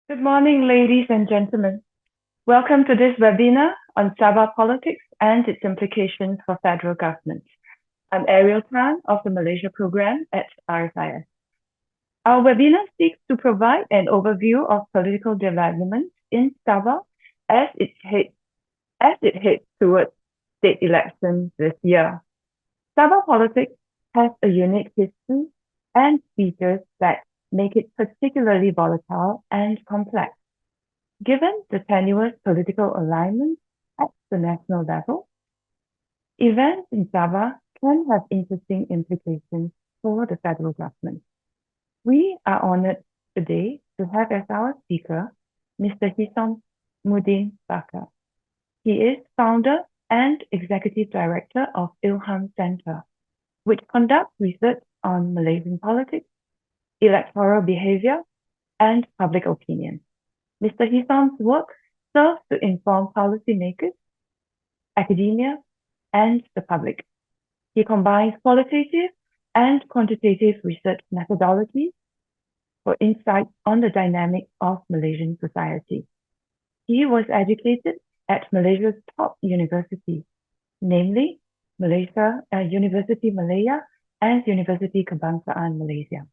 Good morning, ladies and gentlemen. Welcome to this webinar on Sabah politics and its implications for federal government. I'm Ariel of the Malaysia program at RSIS. Our webinar seeks to provide an overview of political developments in Sabah as it heads towards state elections this year. Sabah politics has a unique history and features that make it particularly volatile and complex. Given the tenuous political alignment at the national level, events in Sabah can have interesting implications for the federal government. We are honored today to have as our speaker Mr. Hisommudin Bakar. He is founder and executive director of ILHAM Center, which conducts research on Malaysian politics, electoral behavior, and public opinion. Mr. Hisom's work serves to inform policymakers, academia, and the public. He combines qualitative and quantitative research methodologies for insight on the dynamics of Malaysian society. He was educated at Malaysia's top universities, namely University Malaya and University Kebangsaan Malaysia.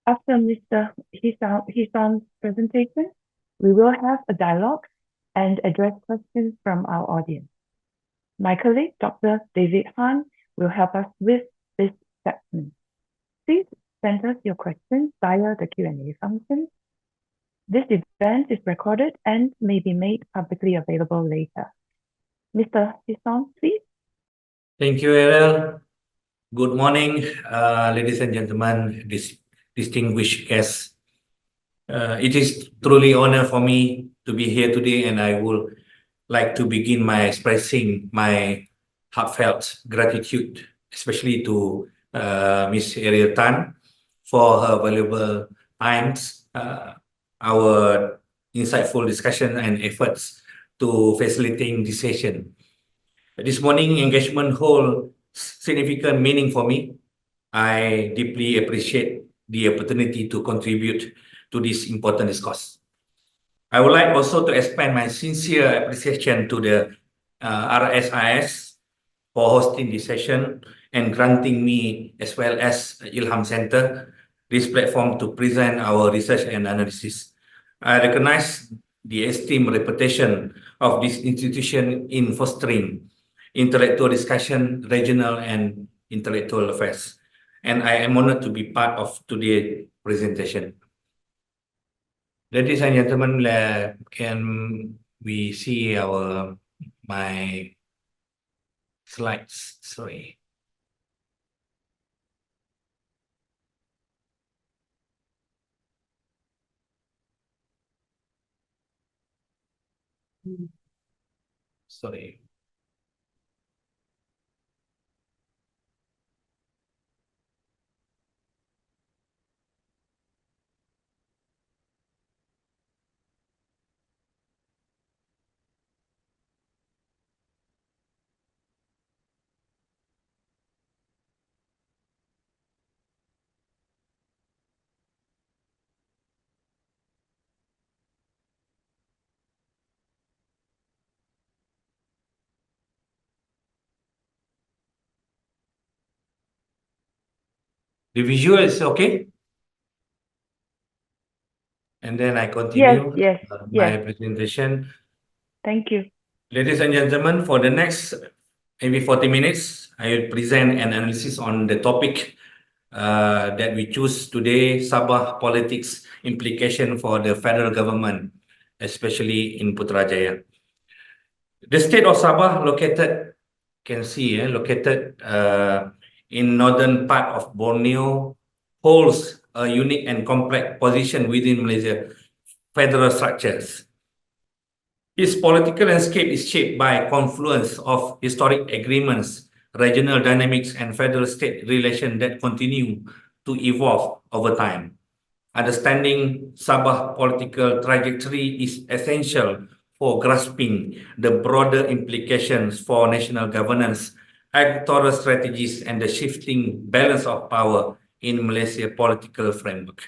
After Mr. Hisom's presentation, we will have a dialogue and address questions from our audience. My colleague, Dr. David Han, will help us with this section. Please send us your questions via the Q&A function. This event is recorded and may be made publicly available later. Mr. Hisom, please. Thank you, Ariel. Good morning, ladies and gentlemen, distinguished guests. It is truly an honor for me to be here today, and I would like to begin by expressing my heartfelt gratitude, especially to Ms. Ariel Tan for her valuable times, our insightful discussion and efforts to facilitating this session. This morning engagement holds significant meaning for me. I deeply appreciate the opportunity to contribute to this important discourse. I would like also to expand my sincere appreciation to the RSIS for hosting this session and granting me, as well as ILHAM Center, this platform to present our research and analysis. I recognize the esteemed reputation of this institution in fostering intellectual discussion, regional and intellectual affairs, and I am honored to be part of today's presentation. Ladies and gentlemen, can we see my slides? Sorry. Sorry. The visual is okay? And then I continue my presentation. Thank you. Ladies and gentlemen, for the next maybe 40 minutes, I will present an analysis on the topic that we choose today, Sabah politics implication for the federal government, especially in Putrajaya. The state of Sabah located in northern part of Borneo, holds a unique and complex position within Malaysia federal structures. Its political landscape is shaped by a confluence of historic agreements, regional dynamics, and federal-state relations that continue to evolve over time. Understanding Sabah political trajectory is essential for grasping the broader implications for national governance, electoral strategies, and the shifting balance of power in Malaysia political framework.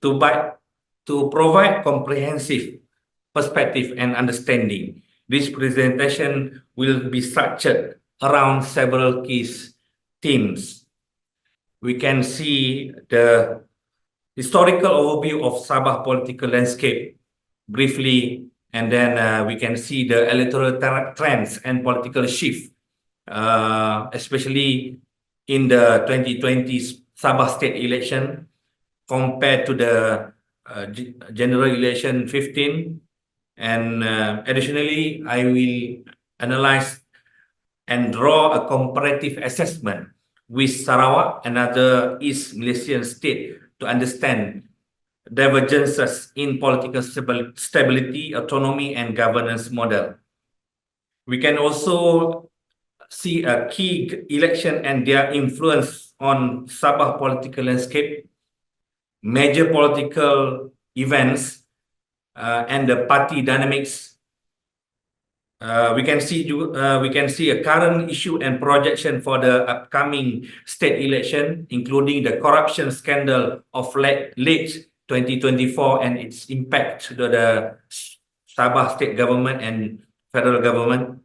To to provide comprehensive perspective and understanding. This presentation will be structured around several key themes. We can see the historical overview of Sabah political landscape briefly, and then we can see the electoral trends and political shift, especially in the 2020 Sabah state election compared to the general election 15. And additionally, I will analyze and draw a comparative assessment with Sarawak, another East Malaysian state, to understand divergences in political stability, autonomy, and governance model. We can also see a key election and their influence on Sabah political landscape, major political events, and the party dynamics. We can see a current issue and projection for the upcoming state election, including the corruption scandal of late 2024 and its impact to the Sabah state government and federal government,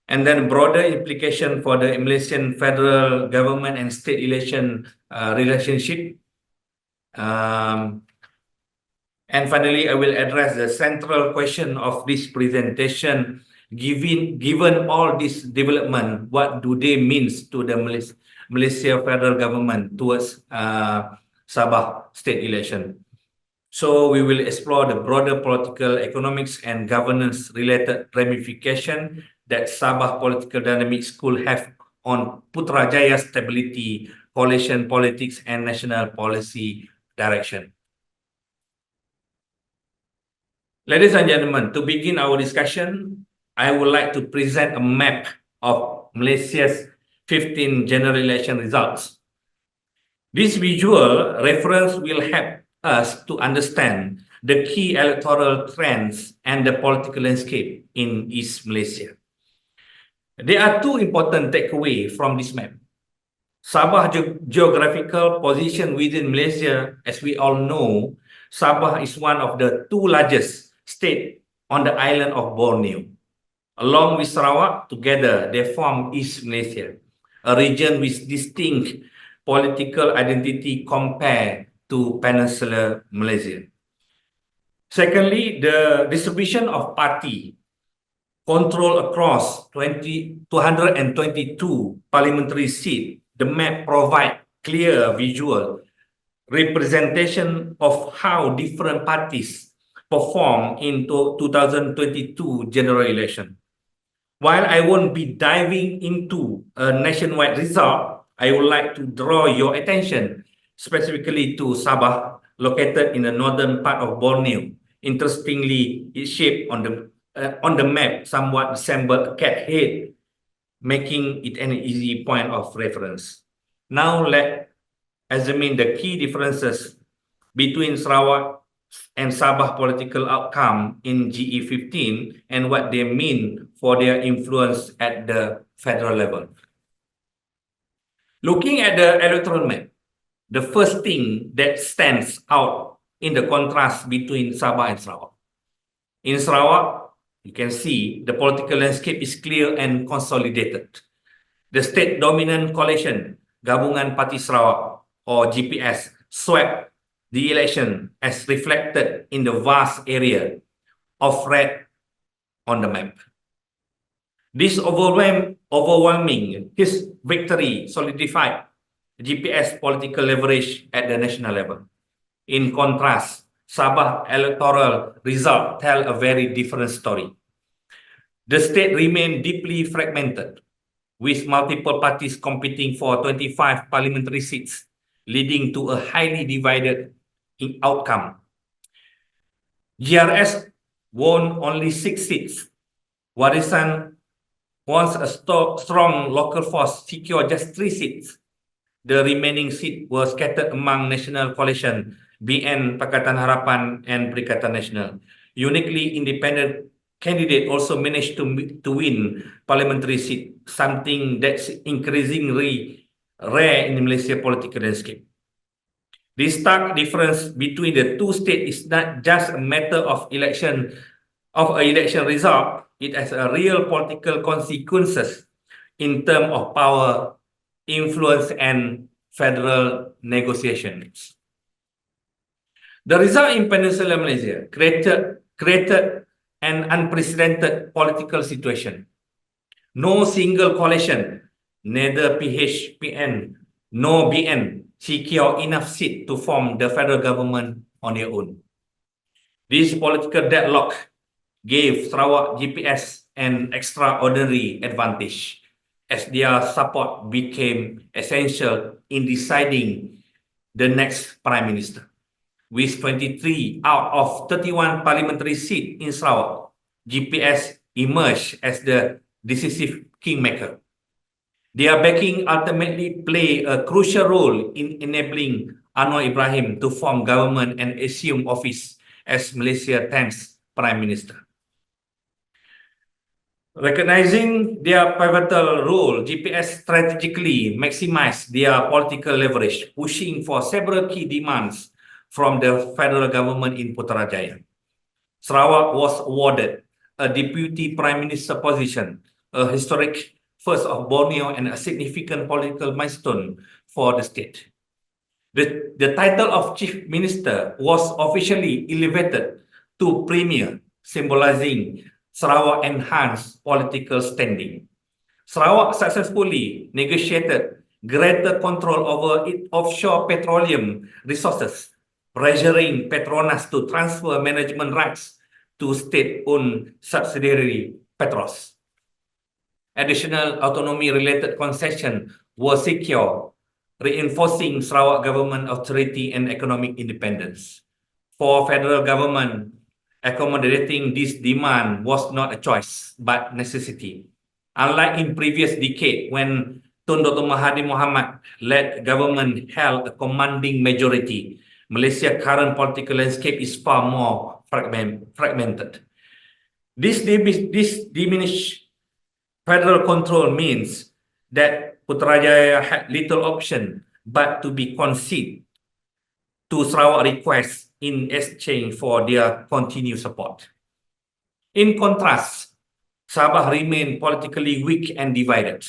and then broader implication for the Malaysian federal government and state election relationship. And finally, I will address the central question of this presentation. Given all this development, what do they mean to the Malaysia federal government towards Sabah state election? So we will explore the broader political, economics, and governance-related ramification that Sabah political dynamics could have on Putrajaya stability, coalition politics, and national policy direction. Ladies and gentlemen, to begin our discussion, I would like to present a map of Malaysia's 15 general election results. This visual reference will help us to understand the key electoral trends and the political landscape in East Malaysia. There are two important takeaways from this map. Sabah's geographical position within Malaysia, as we all know, Sabah is one of the two largest states on the island of Borneo. Along with Sarawak, together they form East Malaysia, a region with distinct political identity compared to Peninsular Malaysia. Secondly, the distribution of party control across 222 parliamentary seats. The map provides clear visual representation of how different parties perform in 2022 general election. While I won't be diving into a nationwide result, I would like to draw your attention specifically to Sabah, located in the northern part of Borneo. Interestingly, its shape on the map somewhat resembles a cat head, making it an easy point of reference. Now let's examine the key differences between Sarawak and Sabah political outcome in GE15 and what they mean for their influence at the federal level. Looking at the electoral map, the first thing that stands out in the contrast between Sabah and Sarawak. In Sarawak, you can see the political landscape is clear and consolidated. The state-dominant coalition, Gabungan Parti Sarawak, or GPS, swept the election as reflected in the vast area of red on the map. This overwhelming victory solidified GPS political leverage at the national level. In contrast, Sabah electoral result tell a very different story. The state remained deeply fragmented, with multiple parties competing for 25 parliamentary seats, leading to a highly divided outcome. GRS won only 6 seats. Warisan, once a strong local force, secured just 3 seats. The remaining seats were scattered among national coalition, BN Pakatan Harapan and Perikatan Nasional. Uniquely, independent candidate also managed to win parliamentary seat, something that's increasingly rare in the Malaysia political landscape. The stark difference between the two states is not just a matter of an election result. It has a real political consequences in terms of power, influence, and federal negotiations. The result in Peninsular Malaysia created an unprecedented political situation. No single coalition, neither PHPN nor BN, secure enough seats to form the federal government on their own. This political deadlock gave Sarawak GPS an extraordinary advantage, as their support became essential in deciding the next Prime Minister. With 23 out of 31 parliamentary seats in Sarawak, GPS emerged as the decisive kingmaker. Their backing ultimately played a crucial role in enabling Anwar Ibrahim to form government and assume office as Malaysia's 10th Prime Minister. Recognizing their pivotal role, GPS strategically maximized their political leverage, pushing for several key demands from the federal government in Putrajaya. Sarawak was awarded a deputy prime minister position, a historic first of Borneo and a significant political milestone for the state. The title of chief minister was officially elevated to premier, symbolizing Sarawak's enhanced political standing. Sarawak successfully negotiated greater control over its offshore petroleum resources, pressuring Petronas to transfer management rights to state-owned subsidiary Petros. Additional autonomy-related concessions were secured, reinforcing Sarawak government authority and economic independence. For federal government, accommodating this demand was not a choice, but necessity. Unlike in previous decade, when Tun Dr. Mahathir Mohamad led government held a commanding majority, Malaysia's current political landscape is far more fragmented. This diminished federal control means that Putrajaya had little option but to be conceded to Sarawak requests in exchange for their continued support. In contrast, Sabah remained politically weak and divided,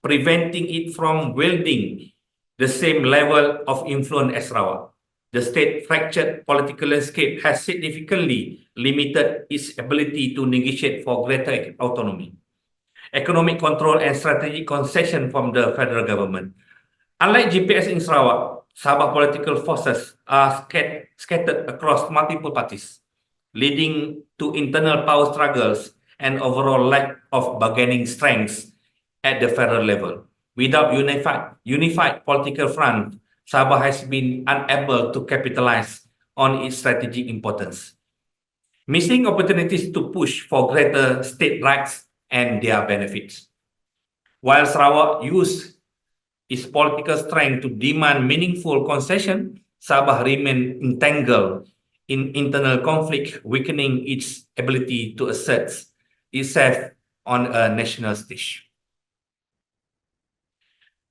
preventing it from wielding the same level of influence as Sarawak. The state fractured political landscape has significantly limited its ability to negotiate for greater autonomy, economic control, and strategic concession from the federal government. Unlike GPS in Sarawak, Sabah political forces are scattered across multiple parties, leading to internal power struggles and overall lack of bargaining strength at the federal level. Without unified political front, Sabah has been unable to capitalize on its strategic importance, missing opportunities to push for greater state rights and their benefits. While Sarawak used its political strength to demand meaningful concession, Sabah remained entangled in internal conflict, weakening its ability to assert itself on a national stage.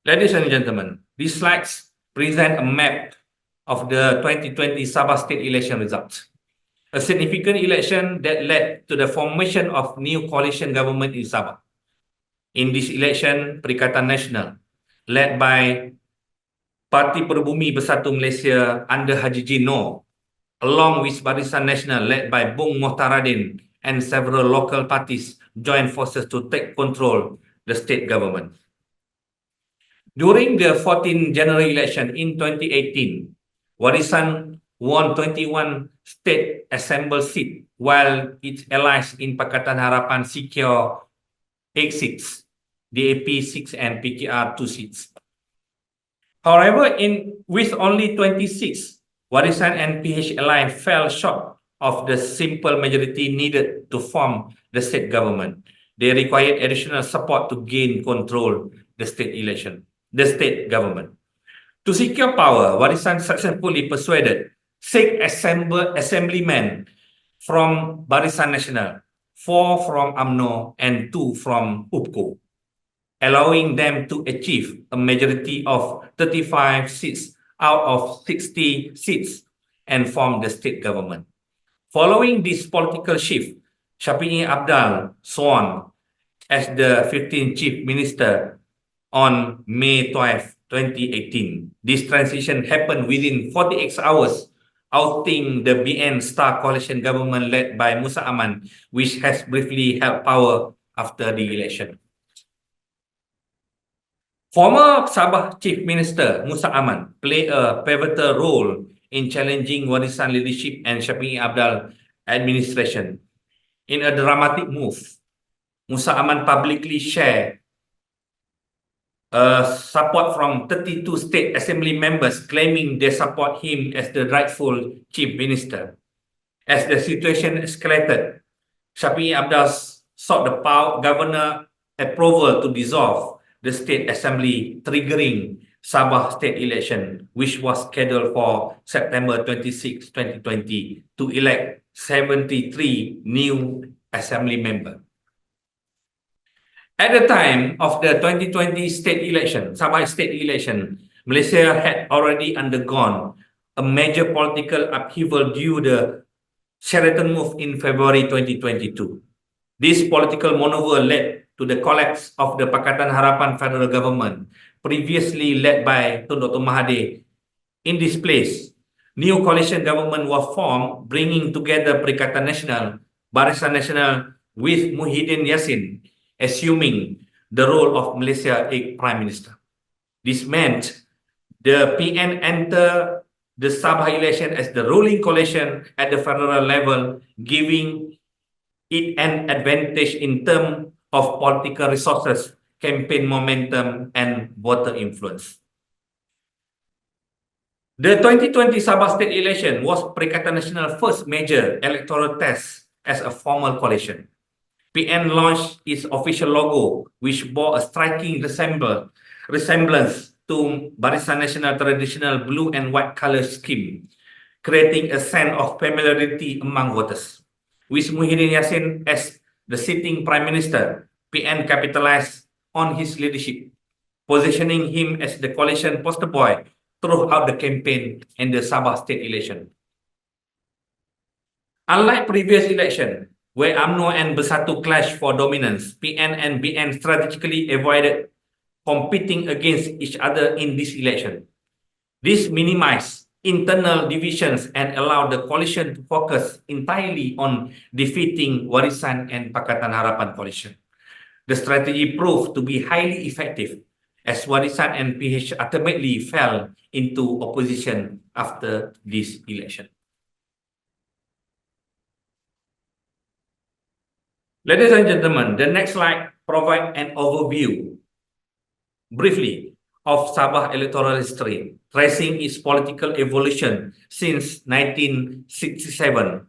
Ladies and gentlemen, these slides present a map of the 2020 Sabah state election results, a significant election that led to the formation of new coalition government in Sabah. In this election, Perikatan Nasional, led by Parti Perbumi Bersatu Malaysia under Haji Jino, along with Barisan Nasional led by Bung Mohtaradin and several local parties, joined forces to take control the state government. During the 14th January election in 2018, Warisan won 21 state assembly seats, while its allies in Pakatan Harapan secure 8 seats, DAP 6 and PKR 2 seats. However, with only 26, Warisan and PHLI fell short of the simple majority needed to form the state government. They required additional support to gain control the state government. To secure power, Warisan successfully persuaded 6 assemblymen from Barisan Nasional, 4 from UMNO, and 2 from UPCO, allowing them to achieve a majority of 35 seats out of 60 seats and formed the state government. Following this political shift, Shafi'i Abdal sworn as the 15th Chief Minister on May 12, 2018. This transition happened within 48 hours, ousting the BN Star Coalition government led by Musa Aman, which has briefly held power after the election. Former Sabah Chief Minister Musa Aman played a pivotal role in challenging Warisan leadership and Shafi'i Abdal administration. In a dramatic move, Musa Aman publicly shared support from 32 state assembly members claiming they support him as the rightful chief minister. As the situation escalated, Shafi'i Abdal sought the governor approval to dissolve the state assembly, triggering Sabah state election, which was scheduled for September 26, 2020, to elect 73 new assembly members. At the time of the 2020 state election, Sabah state election, Malaysia had already undergone a major political upheaval due to the Sheraton move in February 2022. This political maneuver led to the collapse of the Pakatan Harapan federal government, previously led by Tun Dr. Mahathir. In this place, new coalition government was formed, bringing together Perikatan Nasional, Barisan Nasional with Muhyiddin Yassin, assuming the role of Malaysia Prime Minister. This meant the PN entered the Sabah election as the ruling coalition at the federal level, giving it an advantage in terms of political resources, campaign momentum, and voter influence. The 2020 Sabah state election was Perikatan Nasional's first major electoral test as a formal coalition. PN launched its official logo, which bore a striking resemblance to Barisan Nasional traditional blue and white color scheme, creating a sense of familiarity among voters. With Muhyiddin Yassin as the sitting Prime Minister, PN capitalized on his leadership, positioning him as the coalition poster boy throughout the campaign and the Sabah state election. Unlike previous election, where UMNO and Bersatu clashed for dominance, PN and BN strategically avoided competing against each other in this election. This minimized internal divisions and allowed the coalition to focus entirely on defeating Warisan and Pakatan Harapan coalition. The strategy proved to be highly effective, as Warisan and PH ultimately fell into opposition after this election. Ladies and gentlemen, the next slide provides an overview, briefly, of Sabah electoral history, tracing its political evolution since 1967.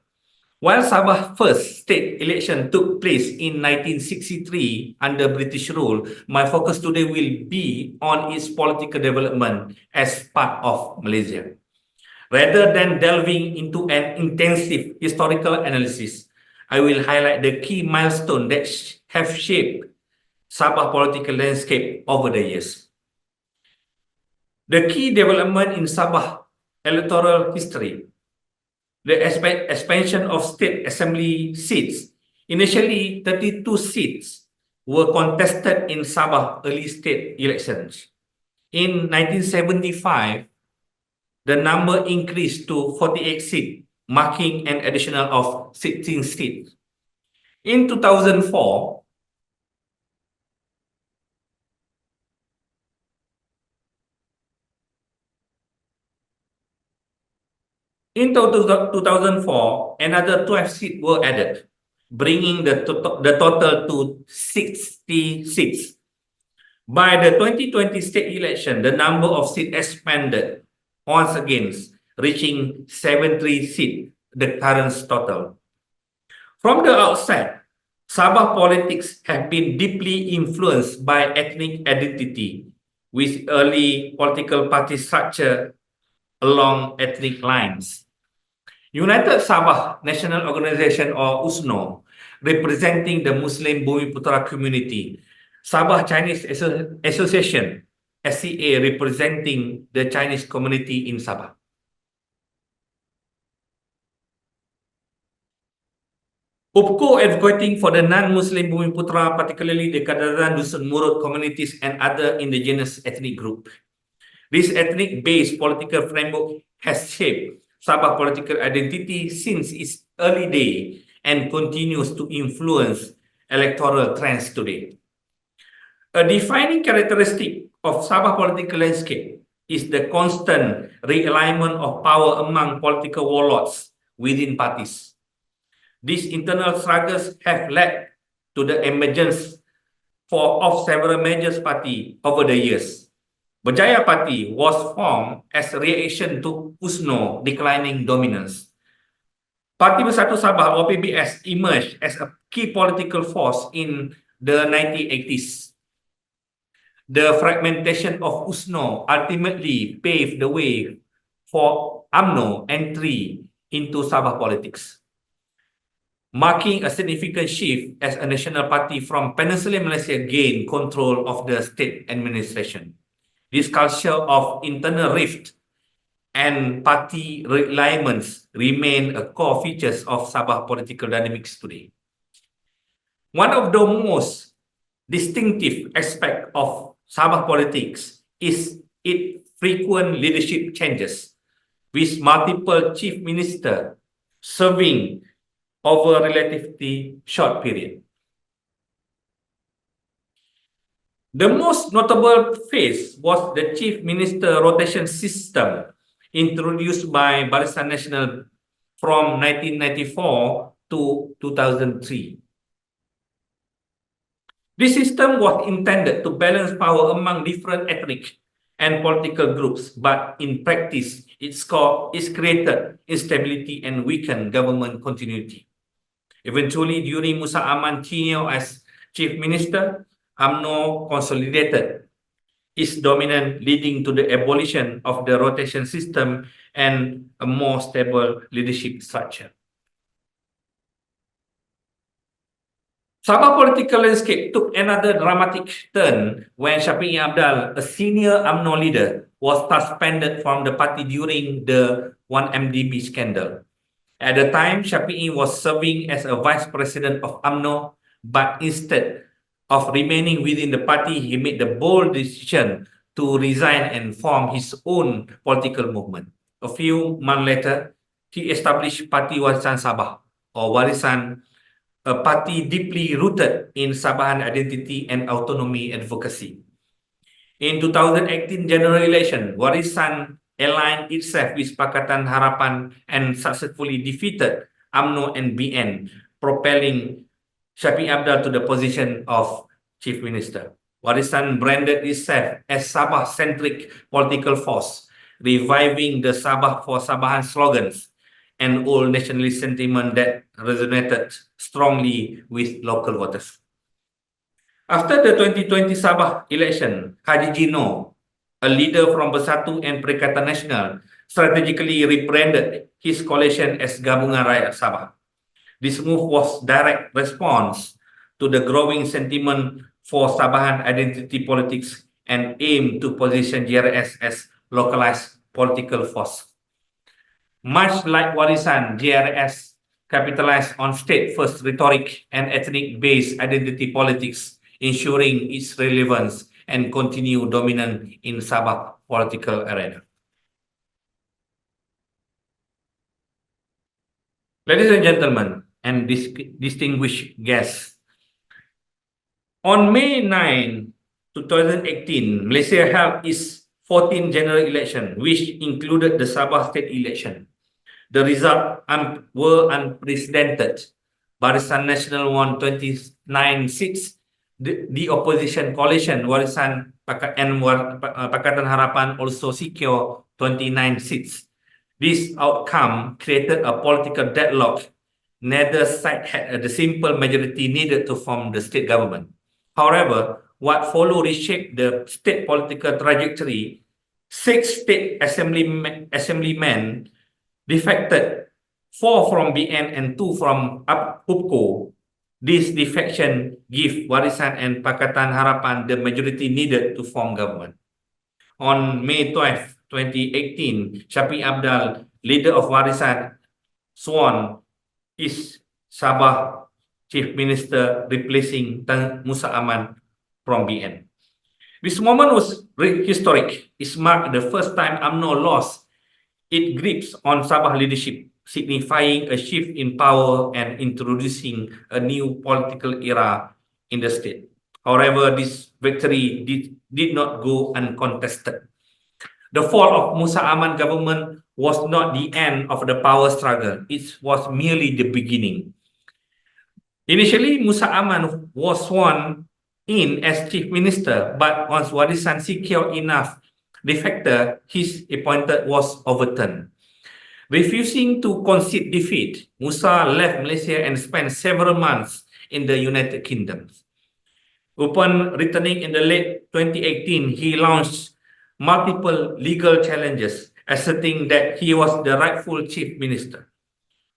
While Sabah's first state election took place in 1963 under British rule, my focus today will be on its political development as part of Malaysia. Rather than delving into an intensive historical analysis, I will highlight the key milestones that have shaped Sabah political landscape over the years. The key development in Sabah electoral history, the expansion of state assembly seats. Initially, 32 seats were contested in Sabah early state elections. In 1975, the number increased to 48 seats, marking an additional of 16 seats. In 2004, another 12 seats were added, bringing the total to 66. By the 2020 state election, the number of seats expanded once again, reaching 73 seats, the current total. From the outset, Sabah politics have been deeply influenced by ethnic identity, with early political party structure along ethnic lines. United Sabah National Organization, or USNO, representing the Muslim Bumiputra community, Sabah Chinese Association, SCA representing the Chinese community in Sabah. UPCO advocating for the non-Muslim Bumiputra, particularly the Kadazan, Dusun Murut communities and other indigenous ethnic group. This ethnic-based political framework has shaped Sabah political identity since its early day and continues to influence electoral trends today. A defining characteristic of Sabah political landscape is the constant realignment of power among political warlords within parties. These internal struggles have led to the emergence of several major parties over the years. Berjaya Party was formed as a reaction to USNO declining dominance. Parti Bersatu Sabah or PBS emerged as a key political force in the 1980s. The fragmentation of USNO ultimately paved the way for UMNO entry into Sabah politics, marking a significant shift as a national party from Peninsular Malaysia gained control of the state administration. This culture of internal rift and party realignments remain a core features of Sabah political dynamics today. One of the most distinctive aspects of Sabah politics is its frequent leadership changes, with multiple chief ministers serving over a relatively short period. The most notable phase was the chief minister rotation system introduced by Barisan Nasional from 1994 to 2003. This system was intended to balance power among different ethnic and political groups, but in practice, it created instability and weakened government continuity. Eventually, during Musa Aman's tenure as chief minister, UMNO consolidated its dominance, leading to the abolition of the rotation system and a more stable leadership structure. Sabah political landscape took another dramatic turn when Shafi'i Abdal, a senior UMNO leader, was suspended from the party during the 1MDB scandal. At the time, Shafi'i was serving as a vice president of UMNO, but instead of remaining within the party, he made the bold decision to resign and form his own political movement. A few months later, he established Parti Warisan Sabah, or Warisan, a party deeply rooted in Sabahan identity and autonomy advocacy. In 2018 general election, Warisan aligned itself with Pakatan Harapan and successfully defeated UMNO and BN, propelling Shafi'i Abdal to the position of chief minister. Warisan branded itself as Sabah-centric political force, reviving the Sabah for Sabahan slogans and old nationalist sentiment that resonated strongly with local voters. After the 2020 Sabah election, Haji Jino, a leader from Bersatu and Perikatan Nasional, strategically rebranded his coalition as Gabungan Rakyat Sabah. This move was direct response to the growing sentiment for Sabahan identity politics and aimed to position GRS as localized political force. Much like Warisan, GRS capitalized on state-first rhetoric and ethnic-based identity politics, ensuring its relevance and continued dominance in Sabah political arena. Ladies and gentlemen, and distinguished guests, on May 9, 2018, Malaysia held its 14th general election, which included the Sabah state election. The results were unprecedented. Barisan Nasional won 29 seats. The opposition coalition, Warisan and Pakatan Harapan, also secured 29 seats. This outcome created a political deadlock. Neither side had the simple majority needed to form the state government. However, what followed reshaped the state political trajectory. 6 state assemblymen defected, 4 from BN and 2 from UPCO. This defection gave Warisan and Pakatan Harapan the majority needed to form government. On May 12, 2018, Shafiq Abdal, leader of Warisan, sworn is Sabah Chief Minister, replacing Tan Musa Aman from BN. This moment was historic. It marked the first time UMNO lost its grips on Sabah leadership, signifying a shift in power and introducing a new political era in the state. However, this victory did not go uncontested. The fall of Musa Aman government was not the end of the power struggle. It was merely the beginning. Initially, Musa Aman was sworn in as chief minister, but once Warisan secured enough defector, his appointment was overturned. Refusing to concede defeat, Musa left Malaysia and spent several months in the United Kingdom. Upon returning in the late 2018, he launched multiple legal challenges, asserting that he was the rightful chief minister.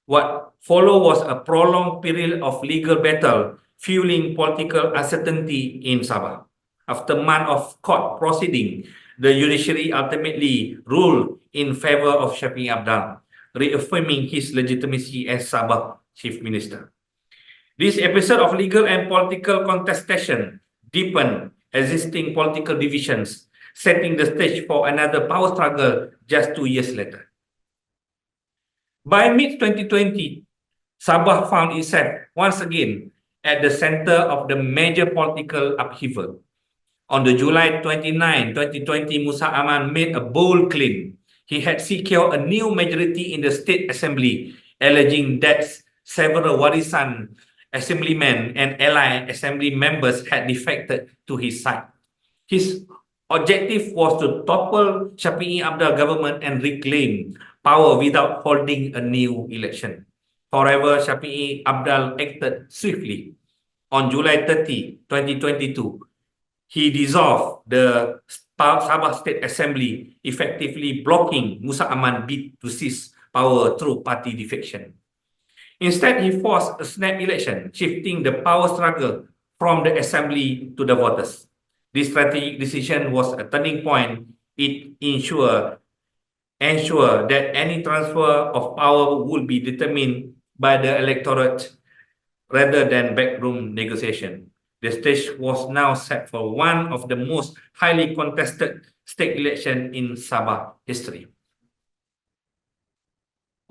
What followed was a prolonged period of legal battle, fueling political uncertainty in Sabah. After months of court proceeding, the judiciary ultimately ruled in favor of Shafiq Abdal, reaffirming his legitimacy as Sabah chief minister. This episode of legal and political contestation deepened existing political divisions, setting the stage for another power struggle just 2 years later. By mid-2020, Sabah found itself once again at the center of the major political upheaval. On the July 29, 2020, Musa Aman made a bold claim. He had secured a new majority in the State Assembly, alleging that several Warisan assemblymen and allied assembly members had defected to his side. His objective was to topple Shafiq Abdal government and reclaim power without holding a new election. However, Shafiq Abdal acted swiftly. On July 30, 2022, he dissolved the Sabah State Assembly, effectively blocking Musa Aman bid to seize power through party defection. Instead, he forced a snap election, shifting the power struggle from the assembly to the voters. This strategic decision was a turning point. It ensured that any transfer of power would be determined by the electorate rather than backroom negotiation. The stage was now set for one of the most highly contested state elections in Sabah history.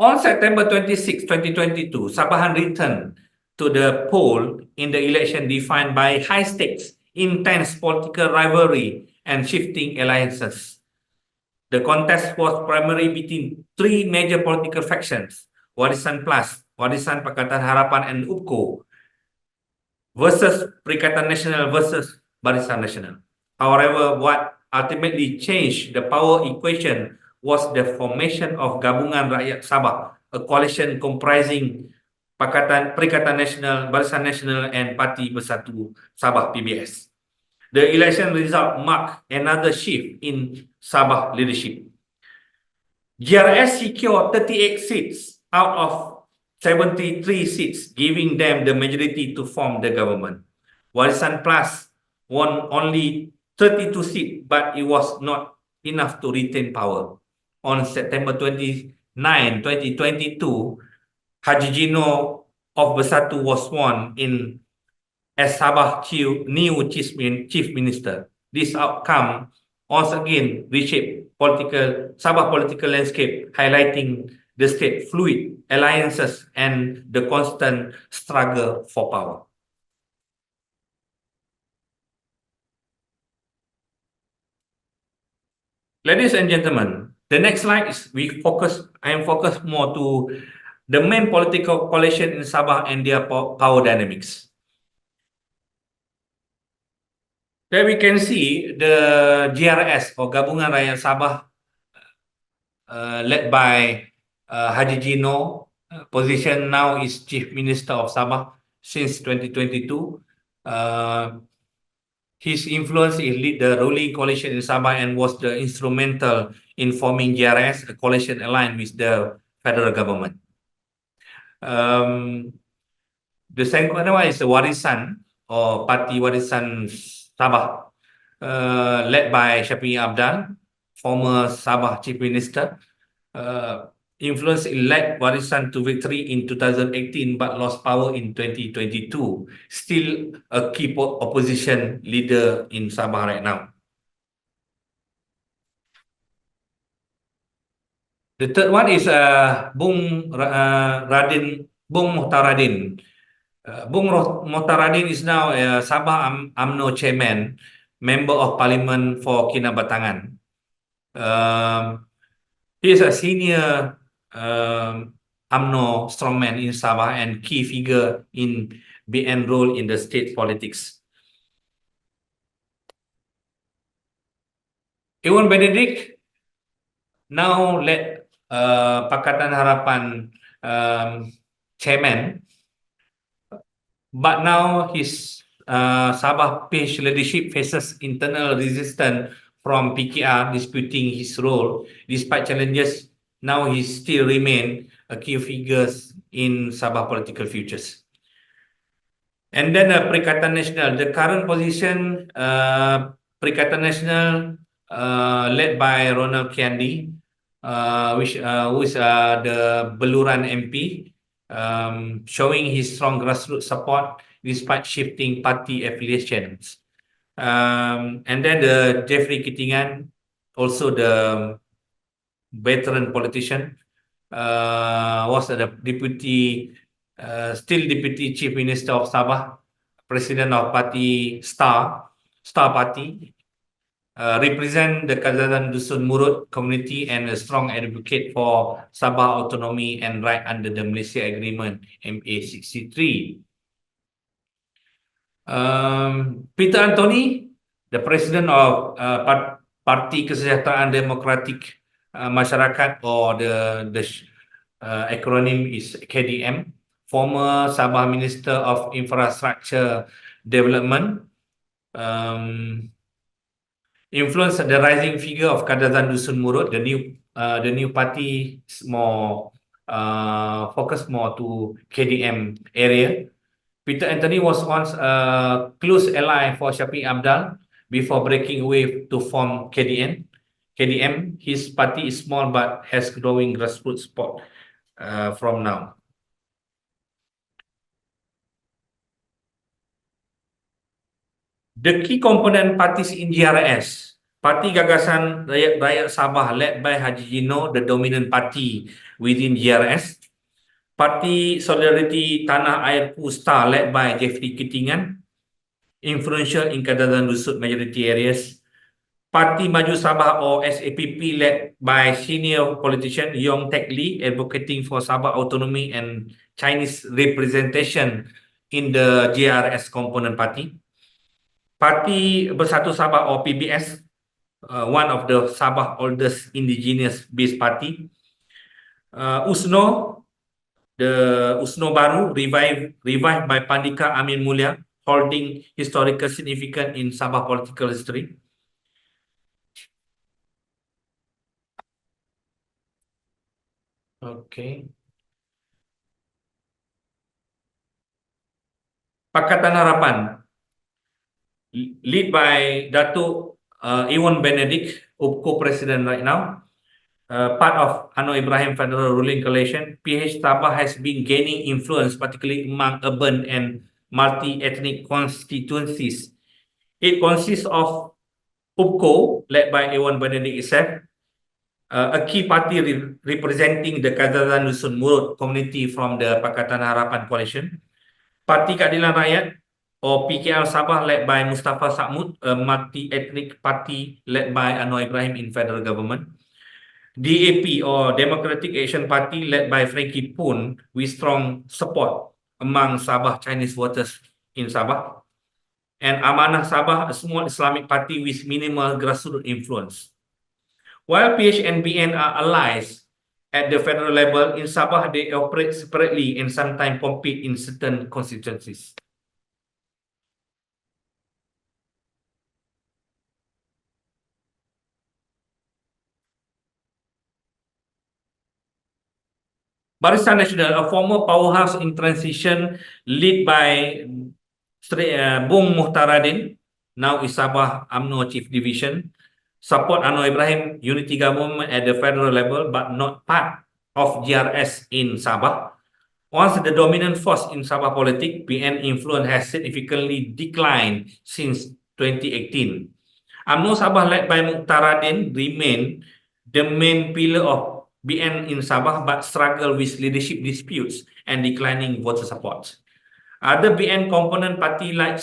On September 26, 2022, Sabahan returned to the poll in the election defined by high stakes, intense political rivalry, and shifting alliances. The contest was primarily between three major political factions, Warisan Plus, Warisan Pakatan Harapan, and UPKO, versus Perikatan Nasional versus Barisan Nasional. However, what ultimately changed the power equation was the formation of Gabungan Rakyat Sabah, a coalition comprising Perikatan Nasional, Barisan Nasional, and Parti Bersatu Sabah (PBS). The election result marked another shift in Sabah leadership. GRS secured 38 seats out of 73 seats, giving them the majority to form the government. Warisan Plus won only 32 seats, but it was not enough to retain power. On September 29, 2022, Haji Gino of Bersatu was sworn in as Sabah new chief minister. This outcome once again reshaped Sabah political landscape, highlighting the state fluid alliances and the constant struggle for power. Ladies and gentlemen, the next slide is I am focused more to the main political coalition in Sabah and their power dynamics. There we can see the GRS or Gabungan Rakyat Sabah led by Haji Gino, position now is Chief Minister of Sabah since 2022. His influence is lead the ruling coalition in Sabah and was the instrumental in forming GRS, a coalition aligned with the federal government. The second one is the Warisan or Parti Warisan Sabah, led by Shafiq Abdal. former Sabah Chief Minister, influenced elect Warisan to victory in 2018 but lost power in 2022. Still a key opposition leader in Sabah right now. The third one is Bung Muhtaradin. Bung Muhtaradin is now Sabah UMNO chairman, member of parliament for Kinabatangan. He is a senior UMNO strongman in Sabah and key figure in being enrolled in the state politics. Iwan Benedict now led Pakatan Harapan chairman, but now his Sabah PH leadership faces internal resistance from PKR disputing his role. Despite challenges, now he still remain a key figure in Sabah political futures. And then Perikatan Nasional, the current position, Perikatan Nasional led by Ronald Kiandi, who is the Beluran MP, showing his strong grassroots support despite shifting party affiliations. And then the Jeffrey Kitingan, also the veteran politician, was the still Deputy Chief Minister of Sabah, President of Party Star Party, represent the Kazazan Dusun Murut community and a strong advocate for Sabah autonomy and right under the Malaysia Agreement MA63. Peter Anthony, the President of Parti Kesejahteraan Demokratik Masyarakat, or the acronym is KDM, former Sabah Minister of Infrastructure Development, influenced the rising figure of Kadazan Dusun Murut. The new party is more focused more to KDM area. Peter Anthony was once a close ally for Shafiq Abdal before breaking away to form KDM. His party is small but has growing grassroots support from now. The key component parties in GRS, Parti Gagasan Rakyat Sabah led by Haji Jino, the dominant party within GRS. Parti Solidarity Tanah Air Pusta led by Jeffrey Kitingan, influential in Kadazan Dusun majority areas. Parti Maju Sabah or SAPP led by senior politician Yong Tek Lee, advocating for Sabah autonomy and Chinese representation in the GRS component party. Parti Bersatu Sabah or PBS, one of the Sabah oldest indigenous based party. USNO, the USNO Baru, revived by Pandika Amin Mulia, holding historical significance in Sabah political history. Okay. Pakatan Harapan, lead by Datuk Iwan Benedict, UPCO President right now, part of Anwar Ibrahim Federal Ruling Coalition. PH Sabah has been gaining influence, particularly among urban and multi-ethnic constituencies. It consists of UPCO, led by Iwan Benedict itself, a key party representing the Kazazan Dusun Murut community from the Pakatan Harapan coalition. Parti Keadilan Rakyat or PKR Sabah led by Mustafa Sakmud, a multi-ethnic party led by Anwar Ibrahim in federal government. DAP or Democratic Action Party led by Frankie Poon with strong support among Sabah Chinese voters in Sabah. And Amanah Sabah, a small Islamic party with minimal grassroots influence. While PH and BN are allies at the federal level, in Sabah they operate separately and sometimes compete in certain constituencies. Barisan Nasional, a former powerhouse in transition led by Bung Muhtaradin, now is Sabah UMNO Chief Division. support Anwar Ibrahim unity government at the federal level, but not part of GRS in Sabah. Once the dominant force in Sabah politics, PN influence has significantly declined since 2018. UMNO Sabah led by Mukhtaruddin remain the main pillar of BN in Sabah, but struggle with leadership disputes and declining voter support. Other BN component party like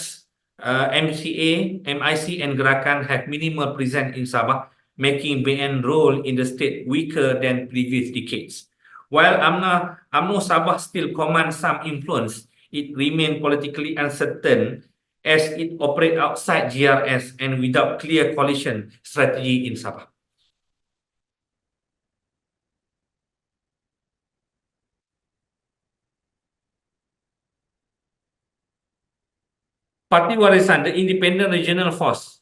MCA, MIC, and Gerakan have minimal presence in Sabah, making BN role in the state weaker than previous decades. While UMNO Sabah still commands some influence, it remains politically uncertain as it operates outside GRS and without clear coalition strategy in Sabah. Parti Warisan, the independent regional force,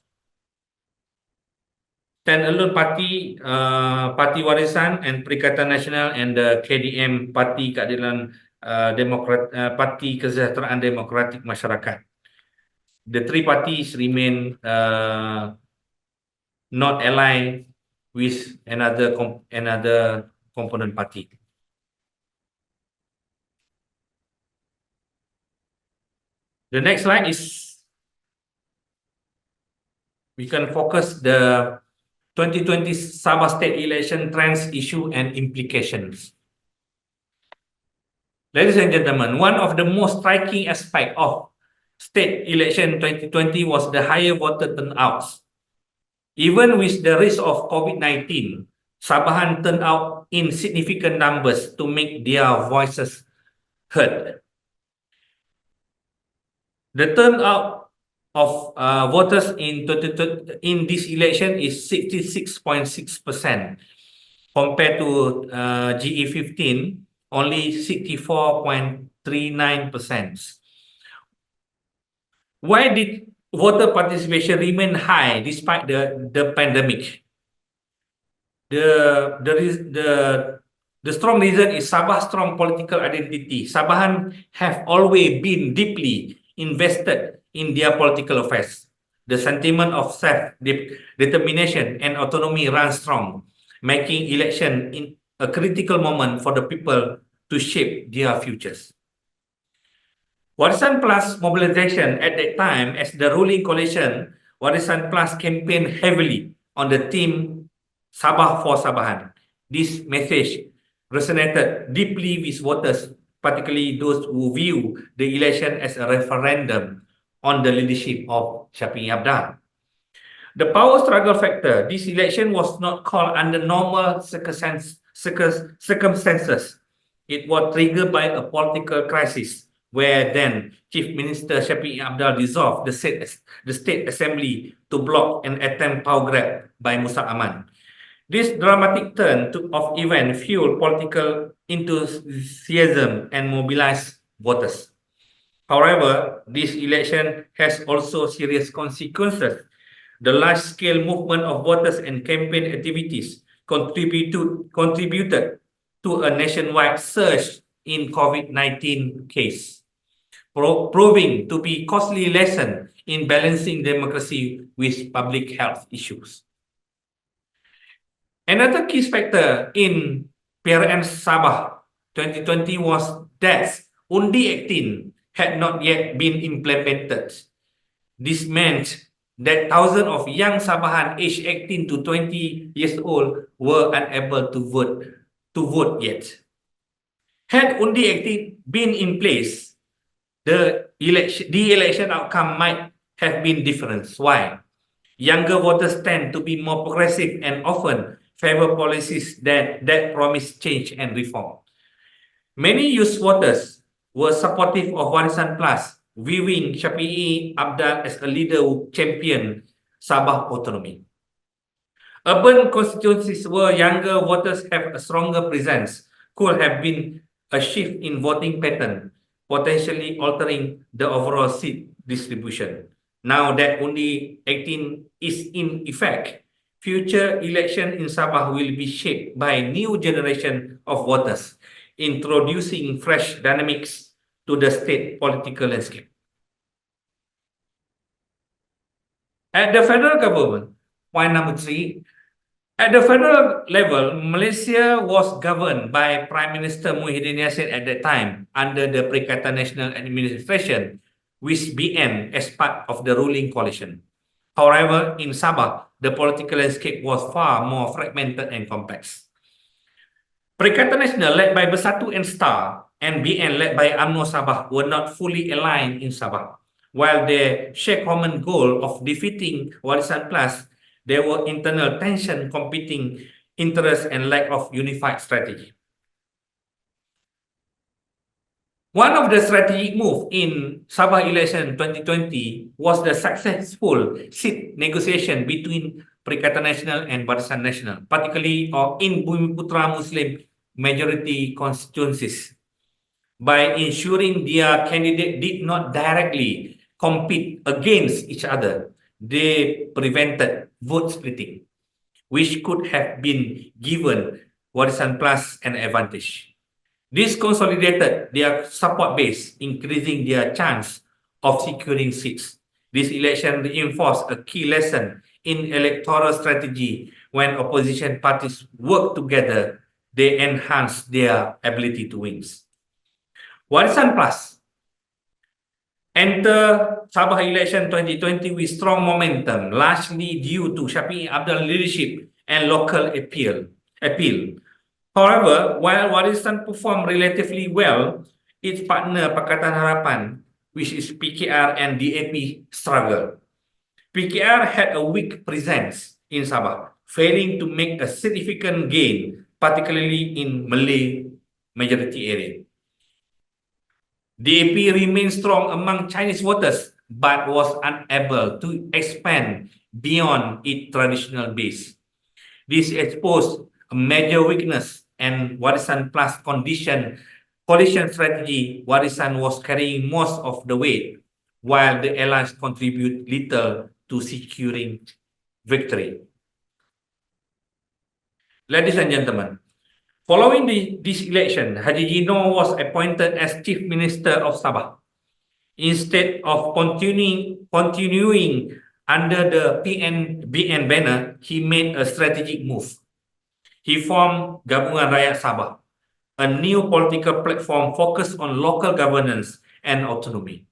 standalone party, Parti Warisan and Perikatan Nasional, and the KDM, Parti Keadilan Parti Kesejahteraan Demokratik Masyarakat. The three parties remain not aligned with another component party. The next slide is we can focus the 2020 Sabah state election trends, issue, and implications. Ladies and gentlemen, one of the most striking aspects of state election 2020 was the higher voter turnouts. Even with the risk of COVID-19, Sabahan turned out in significant numbers to make their voices heard. The turnout of voters in this election is 66.6% compared to GE15, only 64.39%. Why did voter participation remain high despite the pandemic? The strong reason is Sabah's strong political identity. Sabahan have always been deeply invested in their political affairs. The sentiment of self-determination and autonomy runs strong, making election in a critical moment for the people to shape their futures. Warisan Plus mobilization at that time, as the ruling coalition, Warisan Plus campaigned heavily on the theme Sabah for Sabahan. This message resonated deeply with voters, particularly those who view the election as a referendum on the leadership of Shafi'i Abdal. The power struggle factor, this election was not called under normal circumstances. It was triggered by a political crisis where then Chief Minister Shafi'i Abdal dissolved the State Assembly to block an attempt power grab by Musa Aman. This dramatic turn of event fueled political enthusiasm and mobilized voters. However, this election has also serious consequences. The large-scale movement of voters and campaign activities contributed to a nationwide surge in COVID-19 case, proving to be costly lesson in balancing democracy with public health issues. Another key factor in PRN Sabah 2020 was that Undi 18 had not yet been implemented. This meant that thousands of young Sabahan aged 18 to 20 years old were unable to vote yet. Had Undi 18 been in place, the election outcome might have been different. Why? Younger voters tend to be more progressive and often favor policies that promise change and reform. Many youth voters were supportive of Warisan Plus, viewing Shafi'i Abdal as a leader who championed Sabah autonomy. Urban constituencies where younger voters have a stronger presence could have been a shift in voting pattern, potentially altering the overall seat distribution. Now that Undi 18 is in effect, future election in Sabah will be shaped by a new generation of voters, introducing fresh dynamics to the state political landscape. At the federal government, Point number 3. At the federal level, Malaysia was governed by Prime Minister Muhyiddin Yassin at that time under the Perikatan Nasional Administration, with BN as part of the ruling coalition. However, in Sabah, the political landscape was far more fragmented and complex. Perikatan Nasional led by Bersatu and Star and BN led by UMNO Sabah were not fully aligned in Sabah. While they share common goal of defeating Warisan Plus, there were internal tension, competing interests, and lack of unified strategy. One of the strategic moves in Sabah election 2020 was the successful seat negotiation between Perikatan Nasional and Barisan Nasional, particularly in Bumiputra Muslim majority constituencies. By ensuring their candidate did not directly compete against each other, they prevented vote splitting, which could have been given Warisan Plus an advantage. This consolidated their support base, increasing their chance of securing seats. This election reinforced a key lesson in electoral strategy. When opposition parties work together, they enhance their ability to win. Warisan Plus enter Sabah election 2020 with strong momentum, largely due to Shafi'i Abdul leadership and local appeal. However, while Warisan performed relatively well, its partner Pakatan Harapan, which is PKR and DAP, struggled. PKR had a weak presence in Sabah, failing to make a significant gain, particularly in Malay majority area. DAP remained strong among Chinese voters, but was unable to expand beyond its traditional base. This exposed a major weakness and Warisan Plus coalition strategy. Warisan was carrying most of the weight, while the allies contribute little to securing victory. Ladies and gentlemen, following this election, Haji Gino was appointed as Chief Minister of Sabah. Instead of continuing under the BN banner, he made a strategic move. He formed Gabungan Rakyat Sabah, a new political platform focused on local governance and autonomy.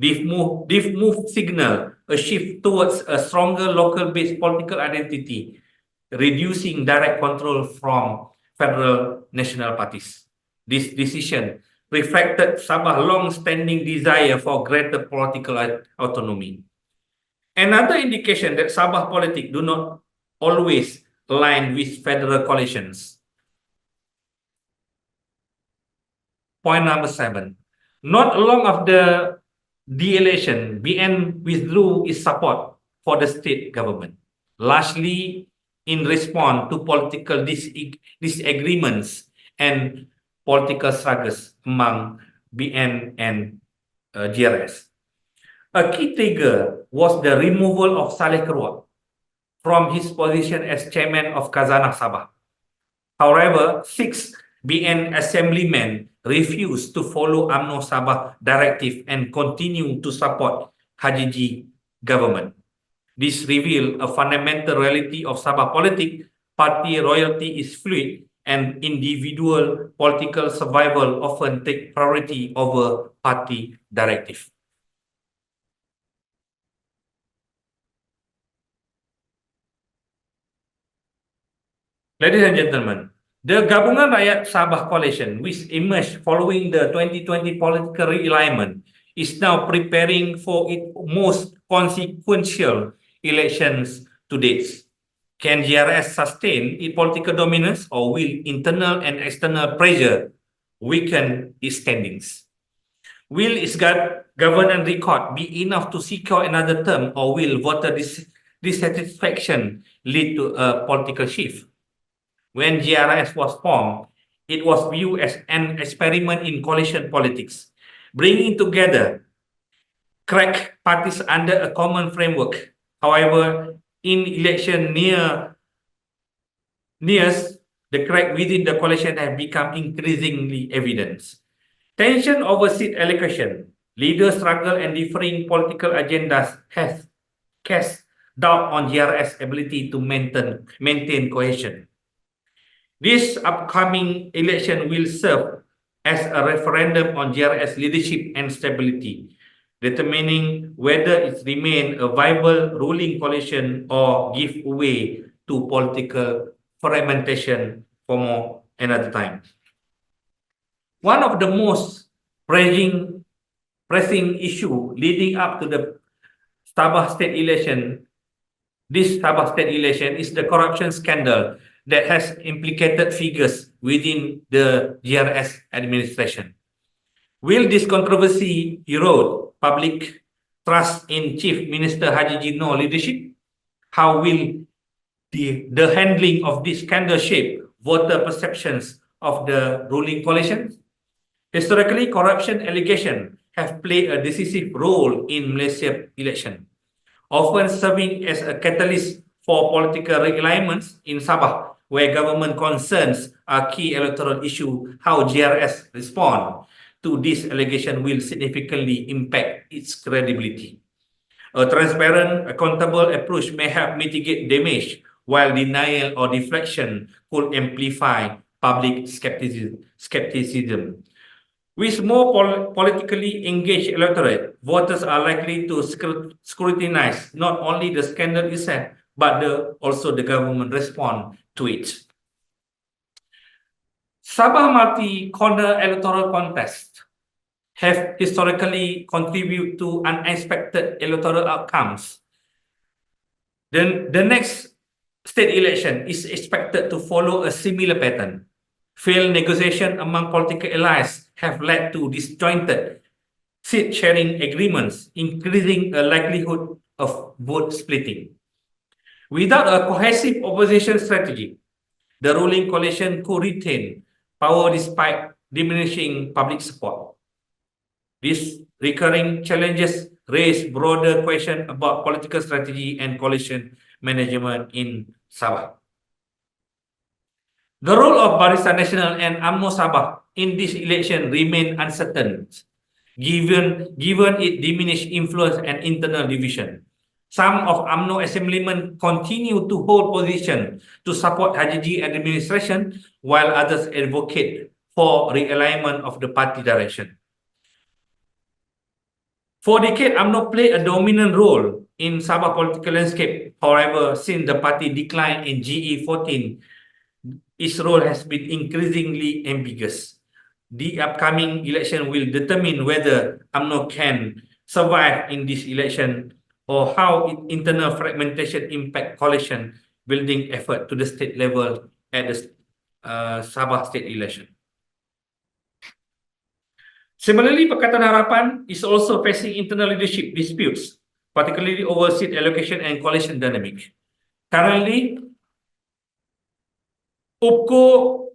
This move signaled a shift towards a stronger local-based political identity, reducing direct control from federal national parties. This decision reflected Sabah's long-standing desire for greater political autonomy. Another indication that Sabah politics do not always align with federal coalitions. Point number 7. Not long after the election, BN withdrew its support for the state government, largely in response to political disagreements and political struggles among BN and GRS. A key trigger was the removal of Saleh Keruak from his position as chairman of Khazanah Sabah. However, 6 BN assemblymen refused to follow UMNO Sabah directive and continue to support Haji G government. This revealed a fundamental reality of Sabah politics. Party royalty is fluid, and individual political survival often take priority over party directive. Ladies and gentlemen, the Gabungan Rakyat Sabah coalition, which emerged following the 2020 political realignment, is now preparing for its most consequential elections to date. Can GRS sustain its political dominance, or will internal and external pressure weaken its standings? Will its governance record be enough to secure another term, or will voter dissatisfaction lead to a political shift? When GRS was formed, it was viewed as an experiment in coalition politics, bringing together crack parties under a common framework. However, in election nears, the crack within the coalition have become increasingly evident. Tension over seat allocation, leader struggle, and differing political agendas has cast doubt on GRS ability to maintain cohesion. This upcoming election will serve as a referendum on GRS leadership and stability, determining whether it remains a viable ruling coalition or give way to political fragmentation for more another time. One of the most pressing issue leading up to the Sabah state election, is the corruption scandal that has implicated figures within the GRS administration. Will this controversy erode public trust in Chief Minister Haji Jinno's leadership? How will the handling of this scandal shape voter perceptions of the ruling coalition? Historically, corruption allegations have played a decisive role in Malaysia election, often serving as a catalyst for political realignments in Sabah, where government concerns are key electoral issue. How GRS respond to this allegation will significantly impact its credibility. A transparent, accountable approach may help mitigate damage, while denial or deflection could amplify public skepticism. With more politically engaged electorate, voters are likely to scrutinize not only the scandal itself, but also the government response to it. Sabah multi-corner electoral contests have historically contributed to unexpected electoral outcomes. The next state election is expected to follow a similar pattern. Failed negotiation among political allies have led to disjointed seat-sharing agreements, increasing the likelihood of vote splitting. Without a cohesive opposition strategy, the ruling coalition could retain power despite diminishing public support. These recurring challenges raise broader questions about political strategy and coalition management in Sabah. The role of Barisan Nasional and UMNO Sabah in this election remain uncertain, given its diminished influence and internal division. Some of UMNO assemblymen continue to hold position to support Haji administration, while others advocate for realignment of the party direction. For decades, UMNO played a dominant role in Sabah political landscape. However, since the party declined in GE14, its role has been increasingly ambiguous. The upcoming election will determine whether UMNO can survive in this election or how internal fragmentation impact coalition building effort to the state level at the Sabah state election. Similarly, Pakatan Harapan is also facing internal leadership disputes, particularly over seat allocation and coalition dynamic. Currently, UPCO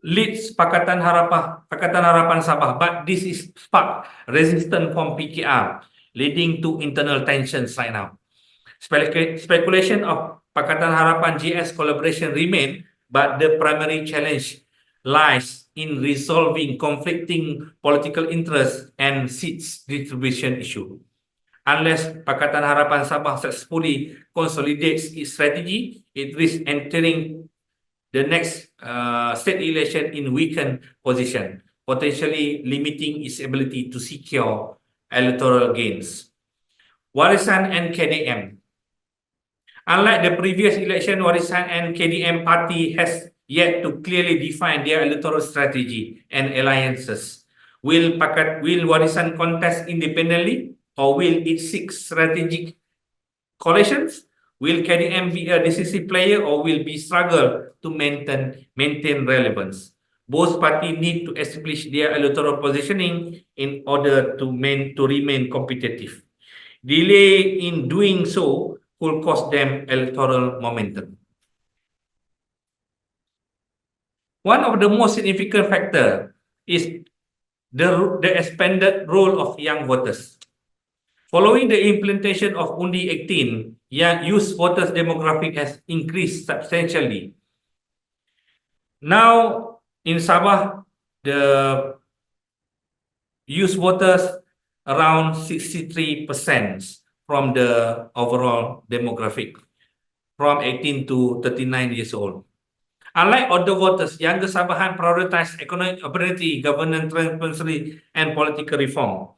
leads Pakatan Harapan Sabah, but this is sparked resistance from PKR, leading to internal tensions right now. Speculation of Pakatan Harapan GS collaboration remain, but the primary challenge lies in resolving conflicting political interests and seats distribution issue. Unless Pakatan Harapan Sabah successfully consolidates its strategy, it risks entering the next state election in weakened position, potentially limiting its ability to secure electoral gains. Warisan and KDM. Unlike the previous election, Warisan and KDM party has yet to clearly define their electoral strategy and alliances. Will Warisan contest independently, or will it seek strategic coalitions? Will KDM be a decisive player, or will be struggle to maintain relevance? Both parties need to establish their electoral positioning in order to remain competitive. Delay in doing so could cost them electoral momentum. One of the most significant factors is the expanded role of young voters. Following the implementation of Undi 18, youth voters demographic has increased substantially. Now, in Sabah, the youth voters around 63%, from the overall demographic, from 18 to 39 years old. Unlike other voters, younger Sabahan prioritize economic opportunity, governance transparency, and political reform.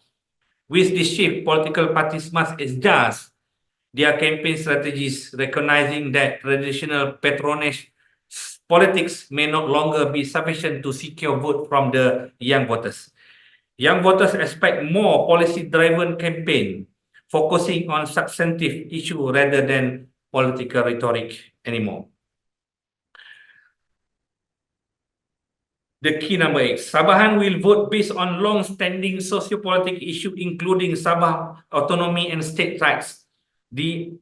With this shift, political parties must adjust their campaign strategies, recognizing that traditional patronage politics may no longer be sufficient to secure vote from the young voters. Young voters expect more policy-driven campaign, focusing on substantive issue rather than political rhetoric anymore. The key number 8, Sabahan will vote based on long-standing socio-political issue, including Sabah autonomy and state rights. The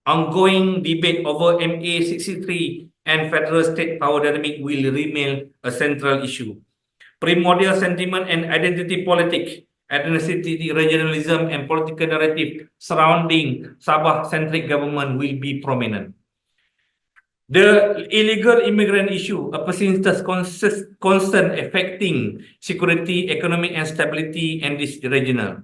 ongoing debate over MA 63 and federal state power dynamic will remain a central issue. Primordial sentiment and identity politics, ethnicity, regionalism, and political narrative surrounding Sabah-centric government will be prominent. The illegal immigrant issue, a persistent concern affecting security, economic and stability in this regional.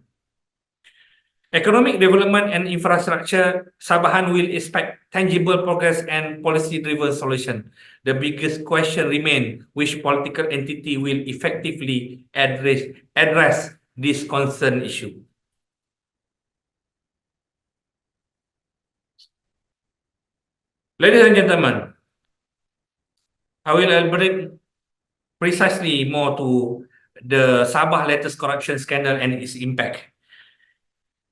Economic development and infrastructure, Sabahan will expect tangible progress and policy-driven solution. The biggest question remains which political entity will effectively address this concern issue. Ladies and gentlemen, I will elaborate precisely more to the Sabah latest corruption scandal and its impact.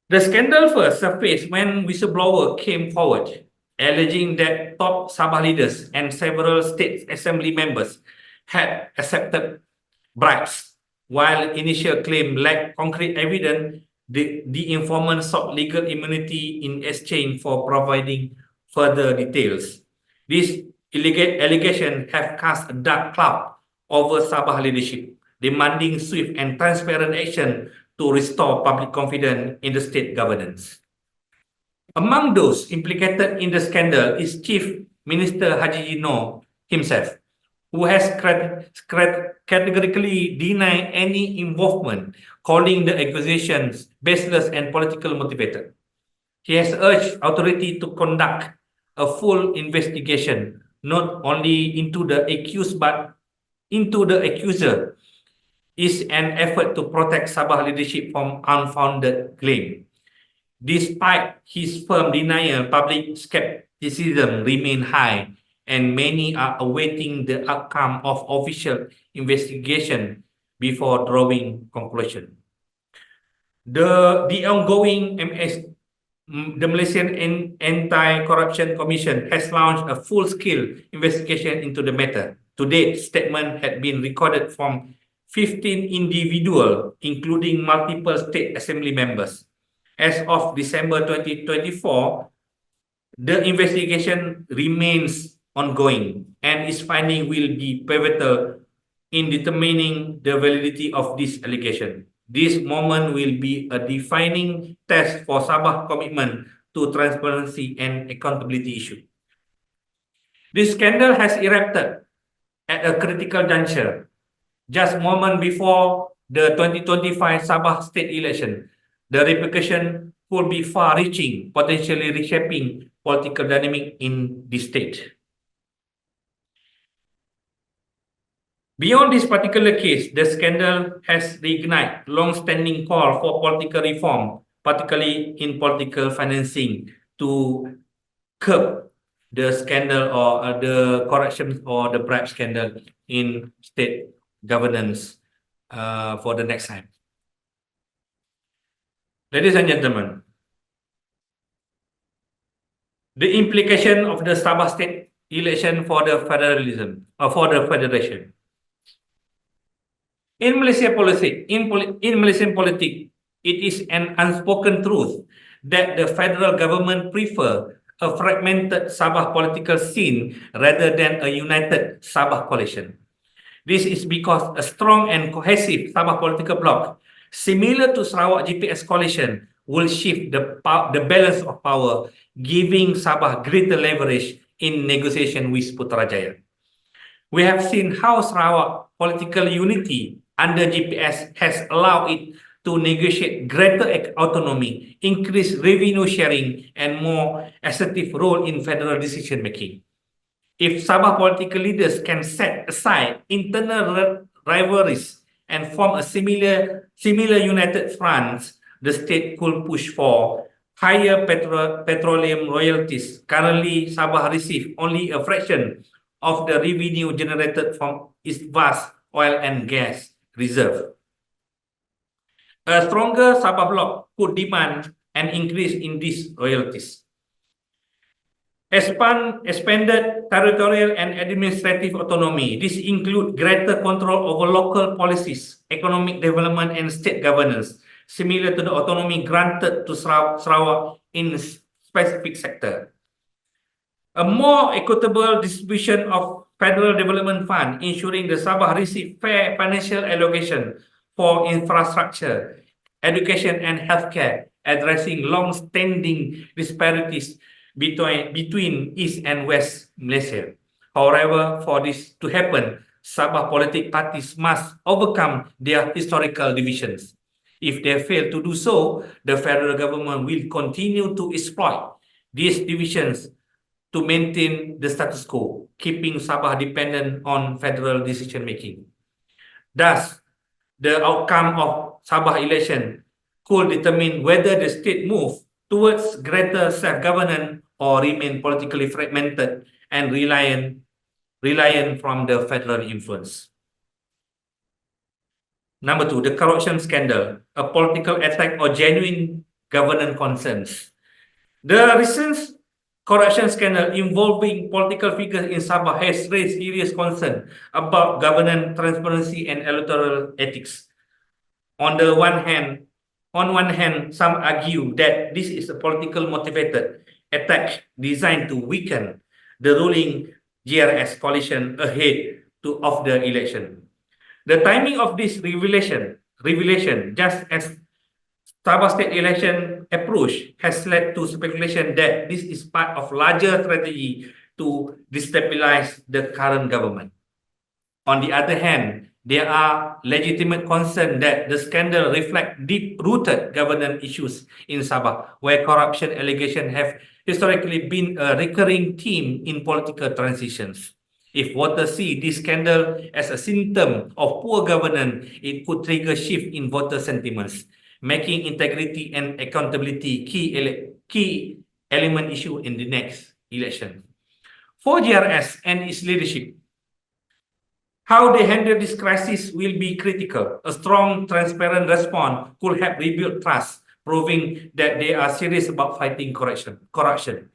The scandal first surfaced when whistleblower came forward, alleging that top Sabah leaders and several state assembly members had accepted bribes. While initial claim lacked concrete evidence, the informant sought legal immunity in exchange for providing further details. These allegations have cast a dark cloud over Sabah leadership, demanding swift and transparent action to restore public confidence in the state governance. Among those implicated in the scandal is Chief Minister Haji Noh himself, who has categorically denied any involvement, calling the accusations baseless and politically motivated. He has urged authority to conduct a full investigation, not only into the accused but into the accuser, is an effort to protect Sabah leadership from unfounded claim. Despite his firm denial, public skepticism remains high, and many are awaiting the outcome of official investigation before drawing conclusion. The ongoing the Malaysian Anti-Corruption Commission has launched a full-scale investigation into the matter. To date, statements had been recorded from 15 individuals, including multiple state assembly members. As of December 2024, the investigation remains ongoing, and its finding will be pivotal in determining the validity of this allegation. This moment will be a defining test for Sabah commitment to transparency and accountability issue. This scandal has erupted at a critical juncture, just moments before the 2025 Sabah state election. The repercussion could be far-reaching, potentially reshaping political dynamic in the state. Beyond this particular case, the scandal has reignited long-standing call for political reform, particularly in political financing, to curb the scandal or the corruption or the bribe scandal in state governance for the next time. Ladies and gentlemen, the implication of the Sabah state election for the federalism or for the federation. In Malaysian politics, it is an unspoken truth that the federal government prefer a fragmented Sabah political scene rather than a united Sabah coalition. This is because a strong and cohesive Sabah political bloc, similar to Sarawak GPS coalition, will shift the balance of power, giving Sabah greater leverage in negotiation with Putrajaya. We have seen how Sarawak political unity under GPS has allowed it to negotiate greater autonomy, increase revenue sharing, and more assertive role in federal decision making. If Sabah political leaders can set aside internal rivalries and form a similar united front, the state could push for higher petroleum royalties. Currently, Sabah receives only a fraction of the revenue generated from its vast oil and gas reserve. A stronger Sabah bloc could demand an increase in these royalties. Expanded territorial and administrative autonomy. This includes greater control over local policies, economic development, and state governance, similar to the autonomy granted to Sarawak in specific sector. A more equitable distribution of federal development fund, ensuring the Sabah receive fair financial allocation for infrastructure, education, and healthcare, addressing long-standing disparities between East and West Malaysia. However, for this to happen, Sabah political parties must overcome their historical divisions. If they fail to do so, the federal government will continue to exploit these divisions to maintain the status quo, keeping Sabah dependent on federal decision making. Thus, the outcome of Sabah election could determine whether the state move towards greater self-governance or remain politically fragmented and reliant from the federal influence. Number 2, the corruption scandal, a political attack or genuine governance concerns. The recent corruption scandal involving political figures in Sabah has raised serious concern about governance transparency and electoral ethics. On one hand, some argue that this is a political motivated attack designed to weaken the ruling GRS coalition ahead of the election. The timing of this revelation, just as Sabah state election approach, has led to speculation that this is part of larger strategy to destabilize the current government. On the other hand, there are legitimate concerns that the scandal reflect deep-rooted governance issues in Sabah, where corruption allegations have historically been a recurring theme in political transitions. If voters see this scandal as a symptom of poor governance, it could trigger shift in voter sentiments, making integrity and accountability key element issue in the next election. For GRS and its leadership, how they handle this crisis will be critical. A strong, transparent response could help rebuild trust, proving that they are serious about fighting corruption.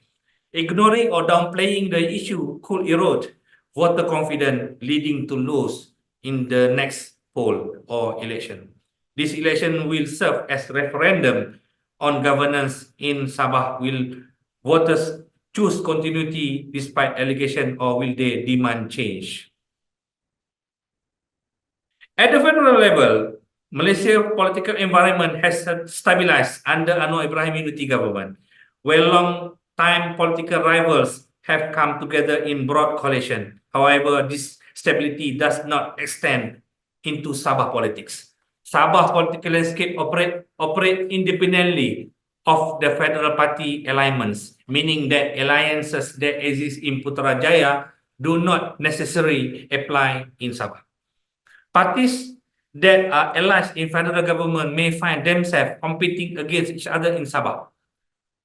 Ignoring or downplaying the issue could erode voter confidence, leading to loss in the next poll or election. This election will serve as referendum on governance in Sabah. Will voters choose continuity despite allegation, or will they demand change? At the federal level, Malaysia's political environment has stabilized under Anwar Ibrahim Unity government, where long-time political rivals have come together in broad coalition. However, this stability does not extend into Sabah politics. Sabah political landscape operate independently of the federal party alignments, meaning that alliances that exist in Putrajaya do not necessarily apply in Sabah. Parties that are allied in federal government may find themselves competing against each other in Sabah,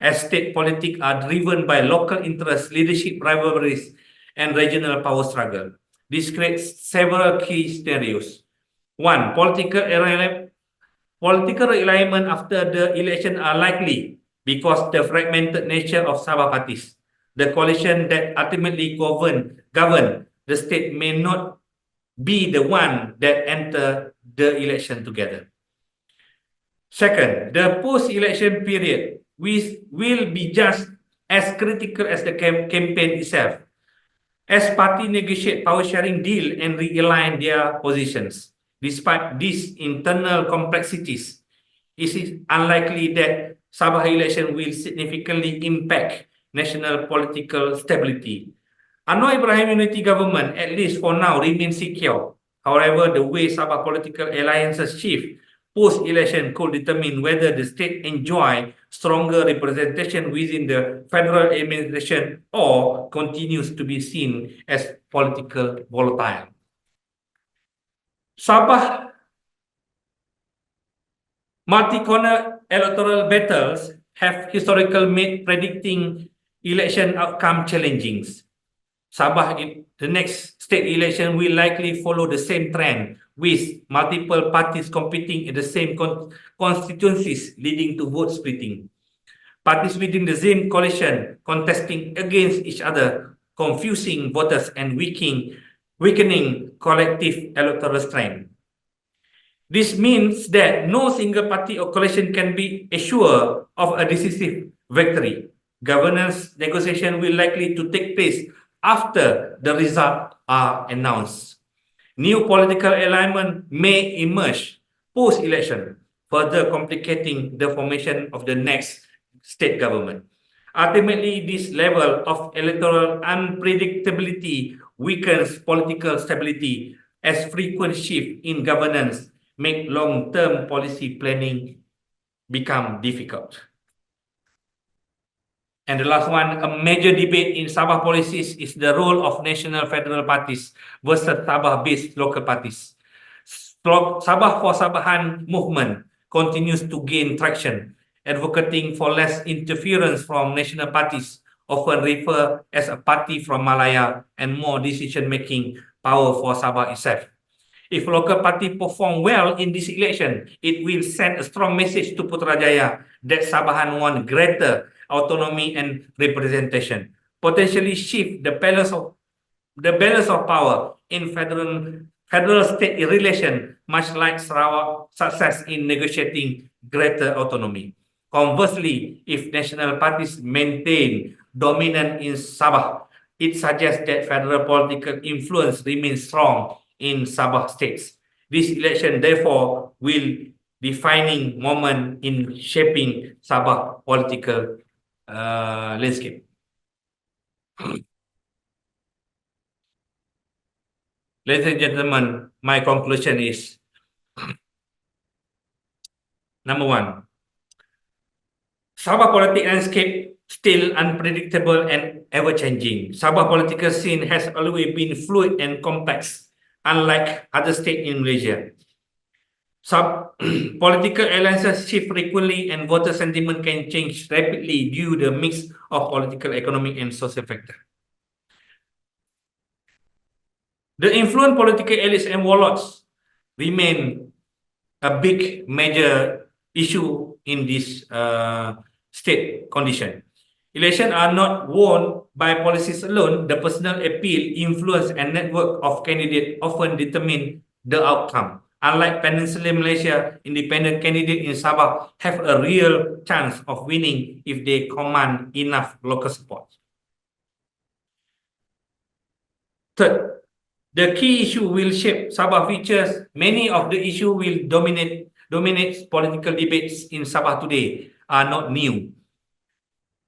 as state politics are driven by local interests, leadership rivalries, and regional power struggle. This creates several key scenarios. One, political alignment after the election are likely because the fragmented nature of Sabah parties. The coalition that ultimately govern the state may not be the one that enter the election together. Second, the post-election period will be just as critical as the campaign itself, as parties negotiate power-sharing deal and realign their positions. Despite these internal complexities, it is unlikely that Sabah election will significantly impact national political stability. Anwar Ibrahim Unity government, at least for now, remains secure. However, the way Sabah political alliances shift post-election could determine whether the state enjoy stronger representation within the federal administration or continues to be seen as political volatile. Sabah multi-corner electoral battles have historically made predicting election outcome challenging. Sabah, the next state election will likely follow the same trend, with multiple parties competing in the same constituencies, leading to vote splitting. Parties within the same coalition contesting against each other, confusing voters and weakening collective electoral strength. This means that no single party or coalition can be assured of a decisive victory. Governance negotiation will likely to take place after the results are announced. New political alignment may emerge post-election, further complicating the formation of the next state government. Ultimately, this level of electoral unpredictability weakens political stability as frequent shifts in governance make long-term policy planning become difficult. And the last one, a major debate in Sabah policies is the role of national federal parties versus Sabah-based local parties. Sabah for Sabahan movement continues to gain traction, advocating for less interference from national parties, often referred as a party from Malaya, and more decision-making power for Sabah itself. If local party perform well in this election, it will send a strong message to Putrajaya that Sabahan want greater autonomy and representation, potentially shift the balance of power in federal-state relation, much like Sarawak's success in negotiating greater autonomy. Conversely, if national parties maintain dominance in Sabah, it suggests that federal political influence remains strong in Sabah states. This election, therefore, will defining moment in shaping Sabah political landscape. Ladies and gentlemen, my conclusion is, number one, Sabah political landscape still unpredictable and ever-changing. Sabah political scene has always been fluid and complex, unlike other states in Malaysia. Political alliances shift frequently and voter sentiment can change rapidly due to the mix of political, economic, and social factors. The influence political elites and warlords remain a big major issue in this state condition. Elections are not won by policies alone. The personal appeal, influence, and network of candidates often determine the outcome. Unlike Peninsular Malaysia, independent candidates in Sabah have a real chance of winning if they command enough local support. Third, the key issue will shape Sabah features. Many of the issues will dominate political debates in Sabah today are not new.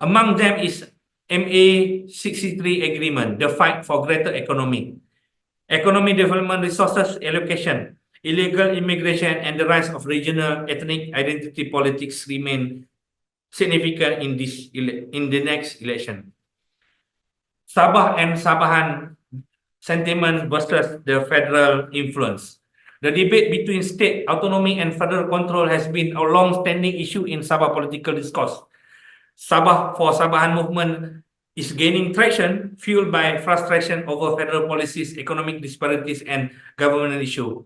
Among them is MA 63 agreement, the fight for greater economic development, resources allocation, illegal immigration, and the rise of regional ethnic identity politics remain significant in the next election. Sabah and Sabahan sentiment versus the federal influence. The debate between state autonomy and federal control has been a long-standing issue in Sabah political discourse. Sabah for Sabahan movement is gaining traction, fueled by frustration over federal policies, economic disparities, and government issues.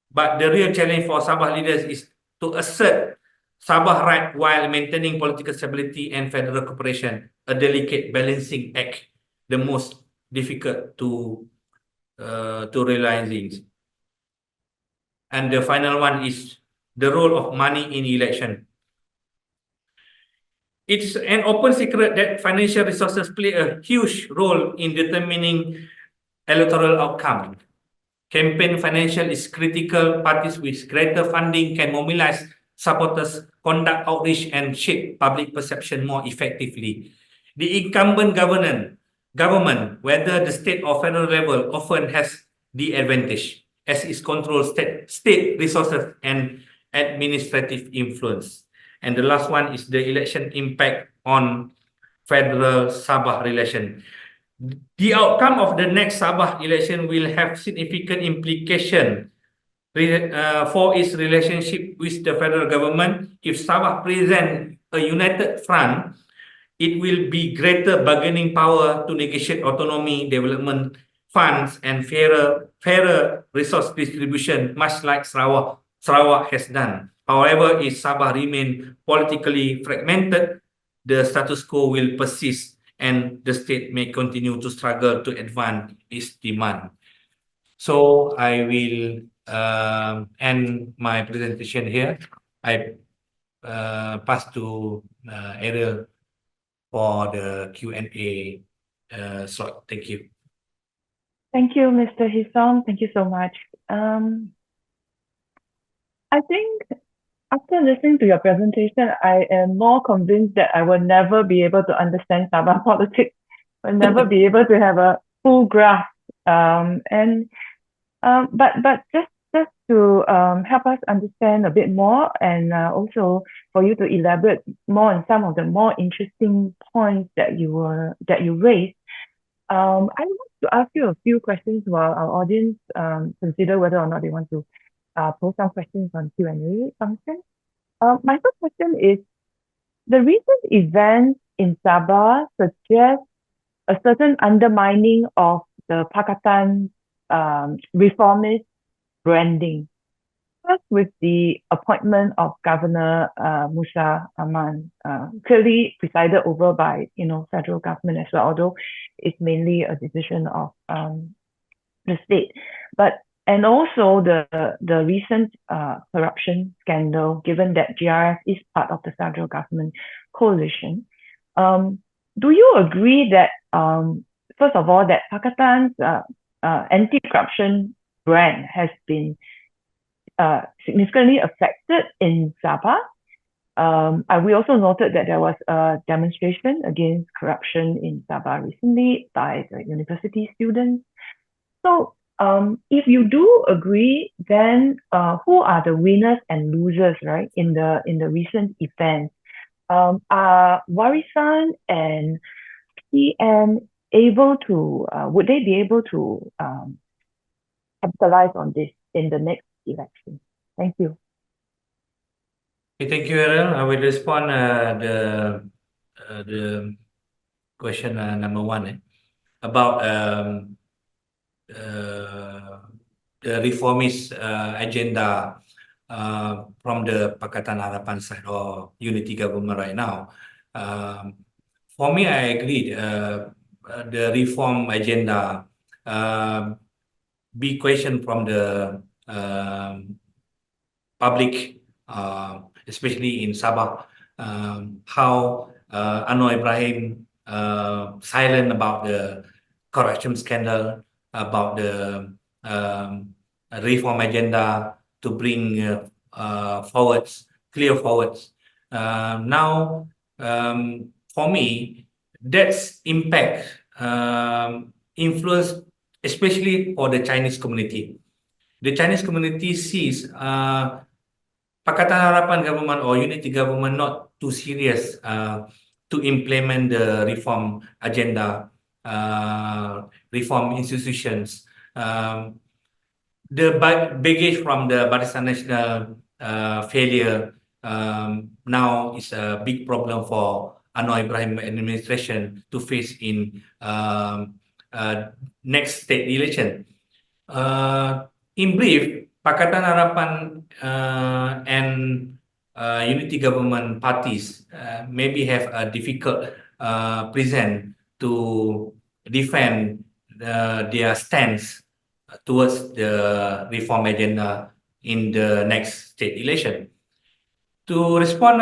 But the real challenge for Sabah leaders is to assert Sabah right while maintaining political stability and federal cooperation, a delicate balancing act, the most difficult to realizing. And the final one is the role of money in election. It's an open secret that financial resources play a huge role in determining electoral outcome. Campaign financial is critical. Parties with greater funding can mobilize supporters, conduct outreach, and shape public perception more effectively. The incumbent government, whether the state or federal level, often has the advantage as it controls state resources and administrative influence. And the last one is the election impact on federal Sabah relation. The outcome of the next Sabah election will have significant implication for its relationship with the federal government. If Sabah present a united front, it will be greater bargaining power to negotiate autonomy, development funds, and fairer resource distribution, much like Sarawak has done. However, if Sabah remain politically fragmented, the status quo will persist and the state may continue to struggle to advance its demand. So I will end my presentation here. I pass to Ariel for the Q&A slot. Thank you. Thank you, Mr. Hisom. Thank you so much. I think after listening to your presentation, I am more convinced that I will never be able to understand Sabah politics. Will never be able to have a full grasp. But just to help us understand a bit more, and also for you to elaborate more on some of the more interesting points that you raised. I want to ask you a few questions while our audience consider whether or not they want to post some questions on Q&A function. My first question is, the recent events in Sabah suggest a certain undermining of the Pakatan reformist branding. First, with the appointment of Governor Musa Aman, clearly presided over by federal government as well, although it's mainly a decision of the state. And also the recent corruption scandal, given that GRF is part of the federal government coalition. Do you agree that first of all, that Pakatan's anti-corruption brand has been significantly affected in Sabah? We also noted that there was a demonstration against corruption in Sabah recently by the university students. So if you do agree, then who are the winners and losers, right, in the recent events? Are Warisan and PM able to, would they be able to capitalize on this in the next election? Thank you. Okay, thank you, Ariel. I will respond the question number one about the reformist agenda from the Pakatan Harapan side or unity government right now. For me, I agree. The reform agenda be questioned from the public, especially in Sabah. How Anwar Ibrahim silent about the corruption scandal, about the reform agenda to bring clear forwards. Now, for me, that's impact, influence, especially for the Chinese community. The Chinese community sees Pakatan Harapan government or unity government not too serious to implement the reform agenda, reform institutions. The baggage from the Barisan Nasional failure now is a big problem for Anwar Ibrahim administration to face in next state election. In brief, Pakatan Harapan and unity government parties maybe have a difficult present to defend their stance towards the reform agenda in the next state election. To respond,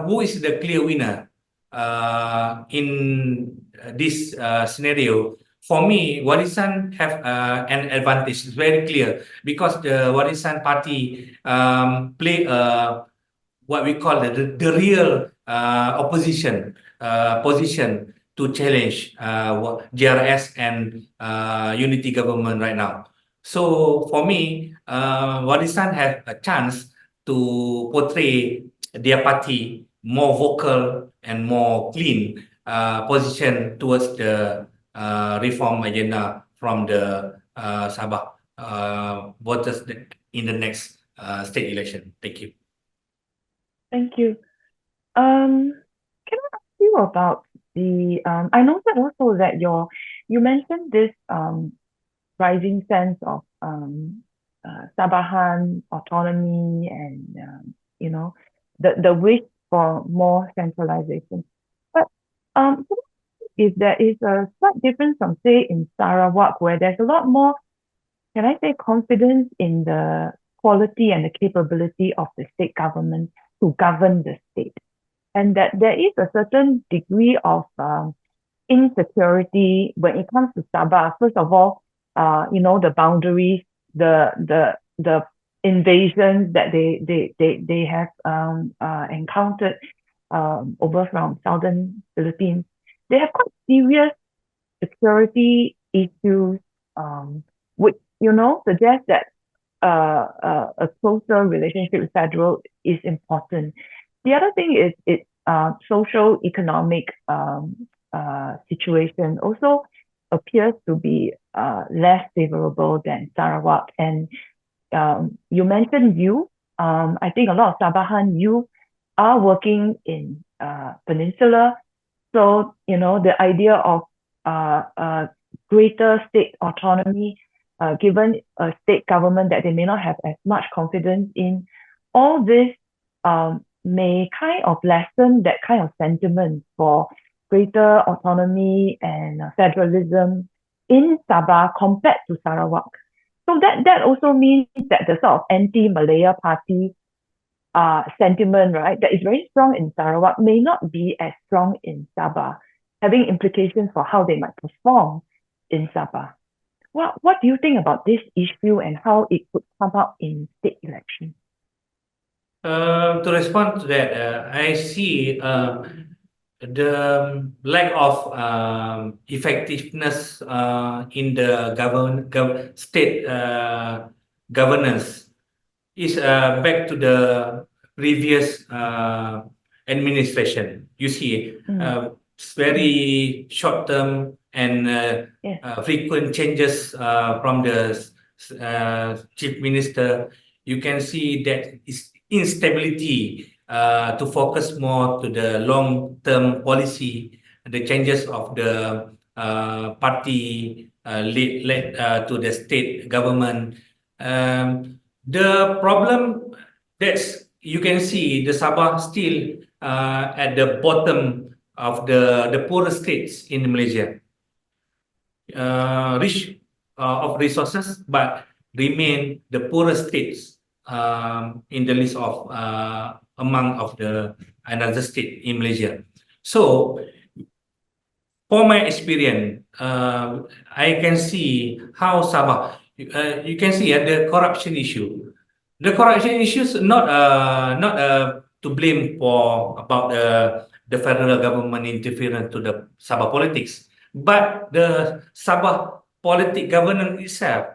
who is the clear winner in this scenario? For me, Warisan have an advantage. It's very clear because the Warisan party play what we call the real opposition position to challenge GRS and unity government right now. So for me, Warisan have a chance to portray their party more vocal and more clean position towards the reform agenda from the Sabah voters in the next state election. Thank you. Thank you. Can I ask you about the I noted also that you mentioned this rising sense of Sabahan autonomy and you know the wish for more centralization. But if there is a slight difference from say in Sarawak, where there's a lot more, can I say, confidence in the quality and the capability of the state government to govern the state, and that there is a certain degree of insecurity when it comes to Sabah. First of all, the boundaries, the invasions that they have encountered over from southern Philippines. They have quite serious security issues, which suggest that a closer relationship with federal is important. The other thing is its social economic situation also appears to be less favorable than Sarawak. And you mentioned youth. I think a lot of Sabahan youth are working in Peninsula. So, the idea of greater state autonomy, given a state government that they may not have as much confidence in, all this may kind of lessen that kind of sentiment for greater autonomy and federalism in Sabah compared to Sarawak. So that also means that the sort of anti-Malaya party sentiment, right, that is very strong in Sarawak may not be as strong in Sabah, having implications for how they might perform in Sabah. What do you think about this issue and how it could come up in state elections? To respond to that, I see the lack of effectiveness in the state governance is back to the previous administration. You see, it's very short term and frequent changes from the chief minister. You can see that is instability to focus more to the long-term policy, the changes of the party led to the state government. The problem that's you can see the Sabah still at the bottom of the poorest states in Malaysia, rich of resources, but remain the poorest states in the list of among of the another state in Malaysia. So, for my experience, I can see how Sabah. You can see the corruption issue. The corruption issues not to blame for about the federal government interference to the Sabah politics, but the Sabah politic governance itself.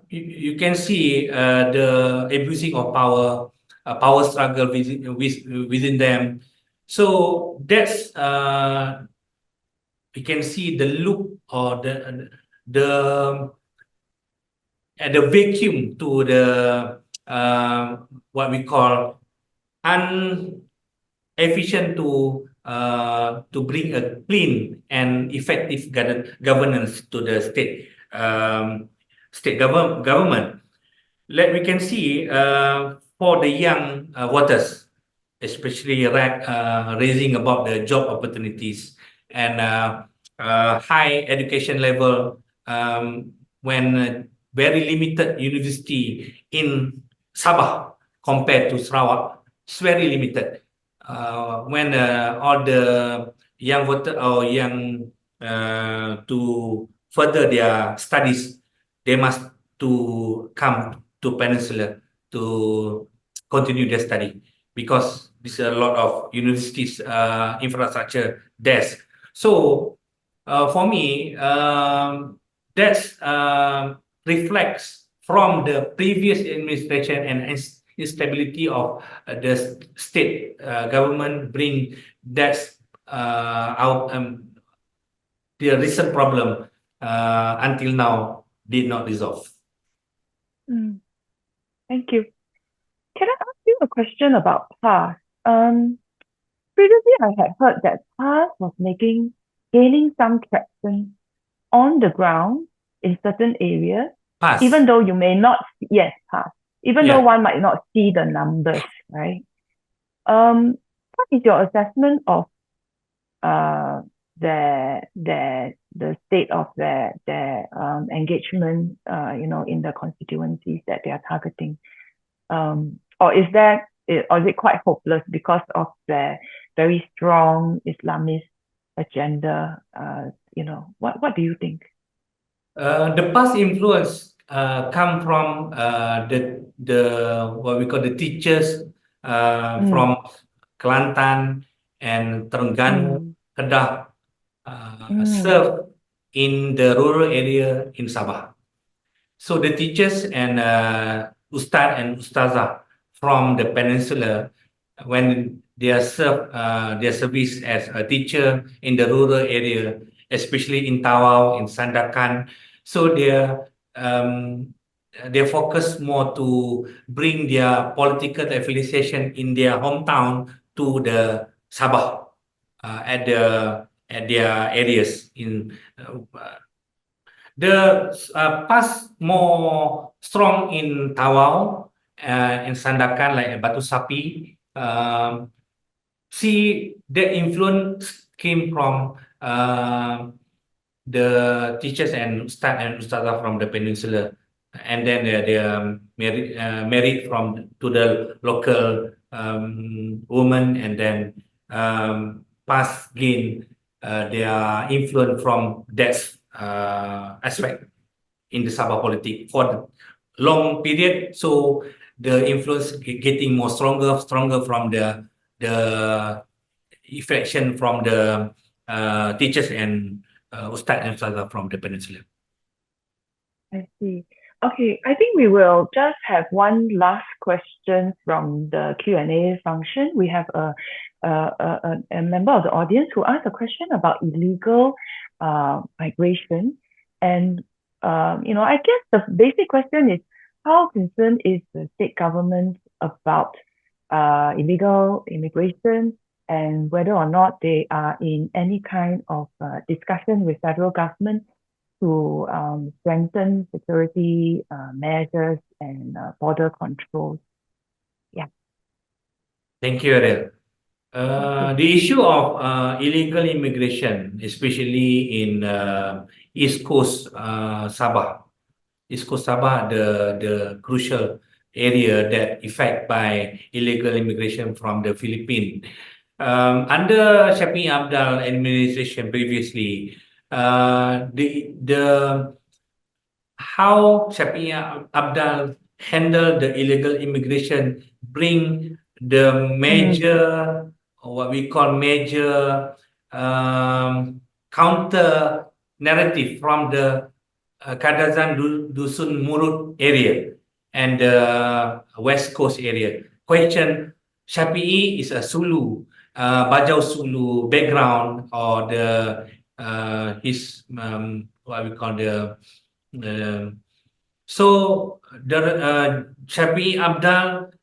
You can see the abusing of power, power struggle within them. So that's we can see the loop or the vacuum to the what we call inefficient to bring a clean and effective governance to the state government. We can see for the young voters, especially raising about the job opportunities and high education level, when very limited university in Sabah compared to Sarawak, it's very limited. When all the young voter or young to further their studies, they must to come to Peninsula to continue their study because there's a lot of universities infrastructure there. So for me, that's reflects from the previous administration and instability of the state government bring that out the recent problem until now did not resolve. Thank you. Can I ask you a question about PAS? Previously, I had heard that PAS was gaining some traction on the ground in certain areas, PAS. even though you may not, yes, PAS, even though Yeah. one might not see the numbers, right? What is your assessment of the state of their engagement, in the constituencies that they are targeting? Or is it quite hopeless because of their very strong Islamist agenda? What do you think? The past influence come from the what we call the teachers from Kelantan and Terengganu, Kedah serve in the rural area in Sabah. So the teachers and Ustad and Ustazah from the peninsula, when they are served their service as a teacher in the rural area, especially in Tawau, in Sandakan, so they focus more to bring their political affiliation in their hometown to the Sabah at their areas in. The past more strong in Tawau, in Sandakan like Batu Sapi. See, the influence came from the teachers and Ustad and Ustazah from the peninsula, and then they are married to the local woman, and then past gain their influence from that aspect in the Sabah politics for the long period. So the influence getting more stronger from the affection from the teachers and Ustad and Ustazah from the peninsula. I see. Okay, I think we will just have one last question from the Q&A function. We have a member of the audience who asked a question about illegal migration. And, I guess the basic question is, how concerned is the state government about illegal immigration, and whether or not they are in any kind of discussion with federal government to strengthen security measures and border controls? Yeah. Thank you, Ariel. The issue of illegal immigration, especially in East Coast Sabah, the crucial area that affected by illegal immigration from the Philippines. Under Shafi Abdal administration previously, how Shafi Abdal handled the illegal immigration bring the major, what we call major counter narrative from the Kadazan Dusun Murut area and the West Coast area. Question, Shafi'i is a Sulu, Bajau Sulu background, or his what we call so the Shafi'i Abdal,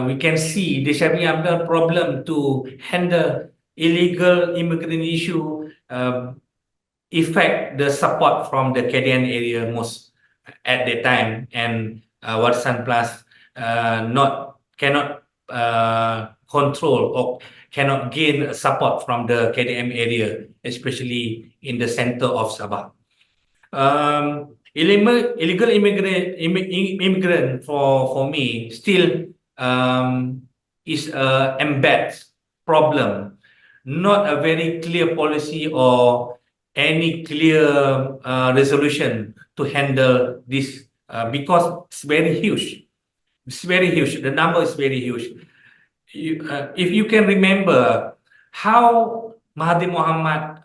we can see the Shafi'i Abdal problem to handle illegal immigrant issue affect the support from the KDN area most at the time, and Warisan Plus cannot control or cannot gain support from the KDM area, especially in the center of Sabah. Illegal immigrant for me still is a embedded problem, not a very clear policy or any clear resolution to handle this because it's very huge. It's very huge. The number is very huge. If you can remember how Mahathir Mohamad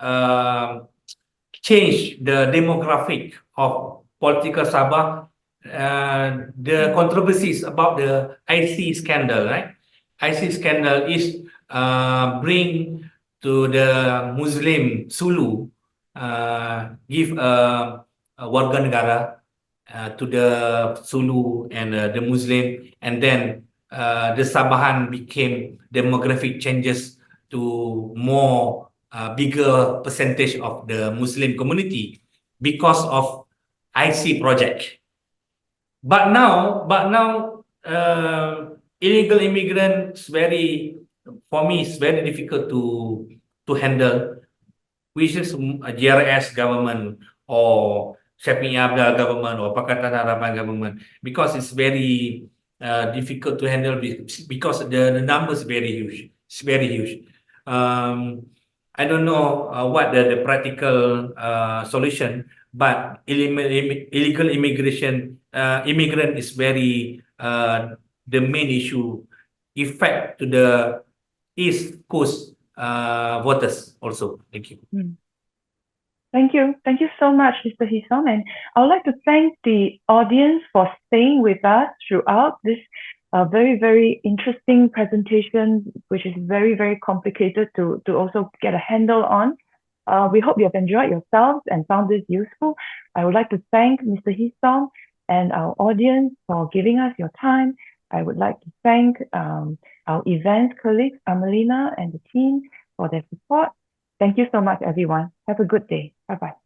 changed the demographic of political Sabah the controversies about the IC scandal, right? IC scandal is bring to the Muslim Sulu give a warga negara to the Sulu and the Muslim, and then the Sabahan became demographic changes to more bigger percentage of the Muslim community because of IC project. But now, illegal immigrants for me, it's very difficult to handle, which is a GRS government or Syafie Abdul government or Pakatan Harapan government, because it's very difficult to handle because the numbers very huge. It's very huge. I don't know what the practical solution, but illegal immigrant is very the main issue effect to the East Coast voters also. Thank you. Thank you. Thank you so much, Mr. Hisom. And I would like to thank the audience for staying with us throughout this very, very interesting presentation, which is very, very complicated to also get a handle on. We hope you have enjoyed yourselves and found this useful. I would like to thank Mr. Hisom and our audience for giving us your time. I would like to thank our events colleagues, Amelina and the team, for their support. Thank you so much, everyone. Have a good day. Bye-bye.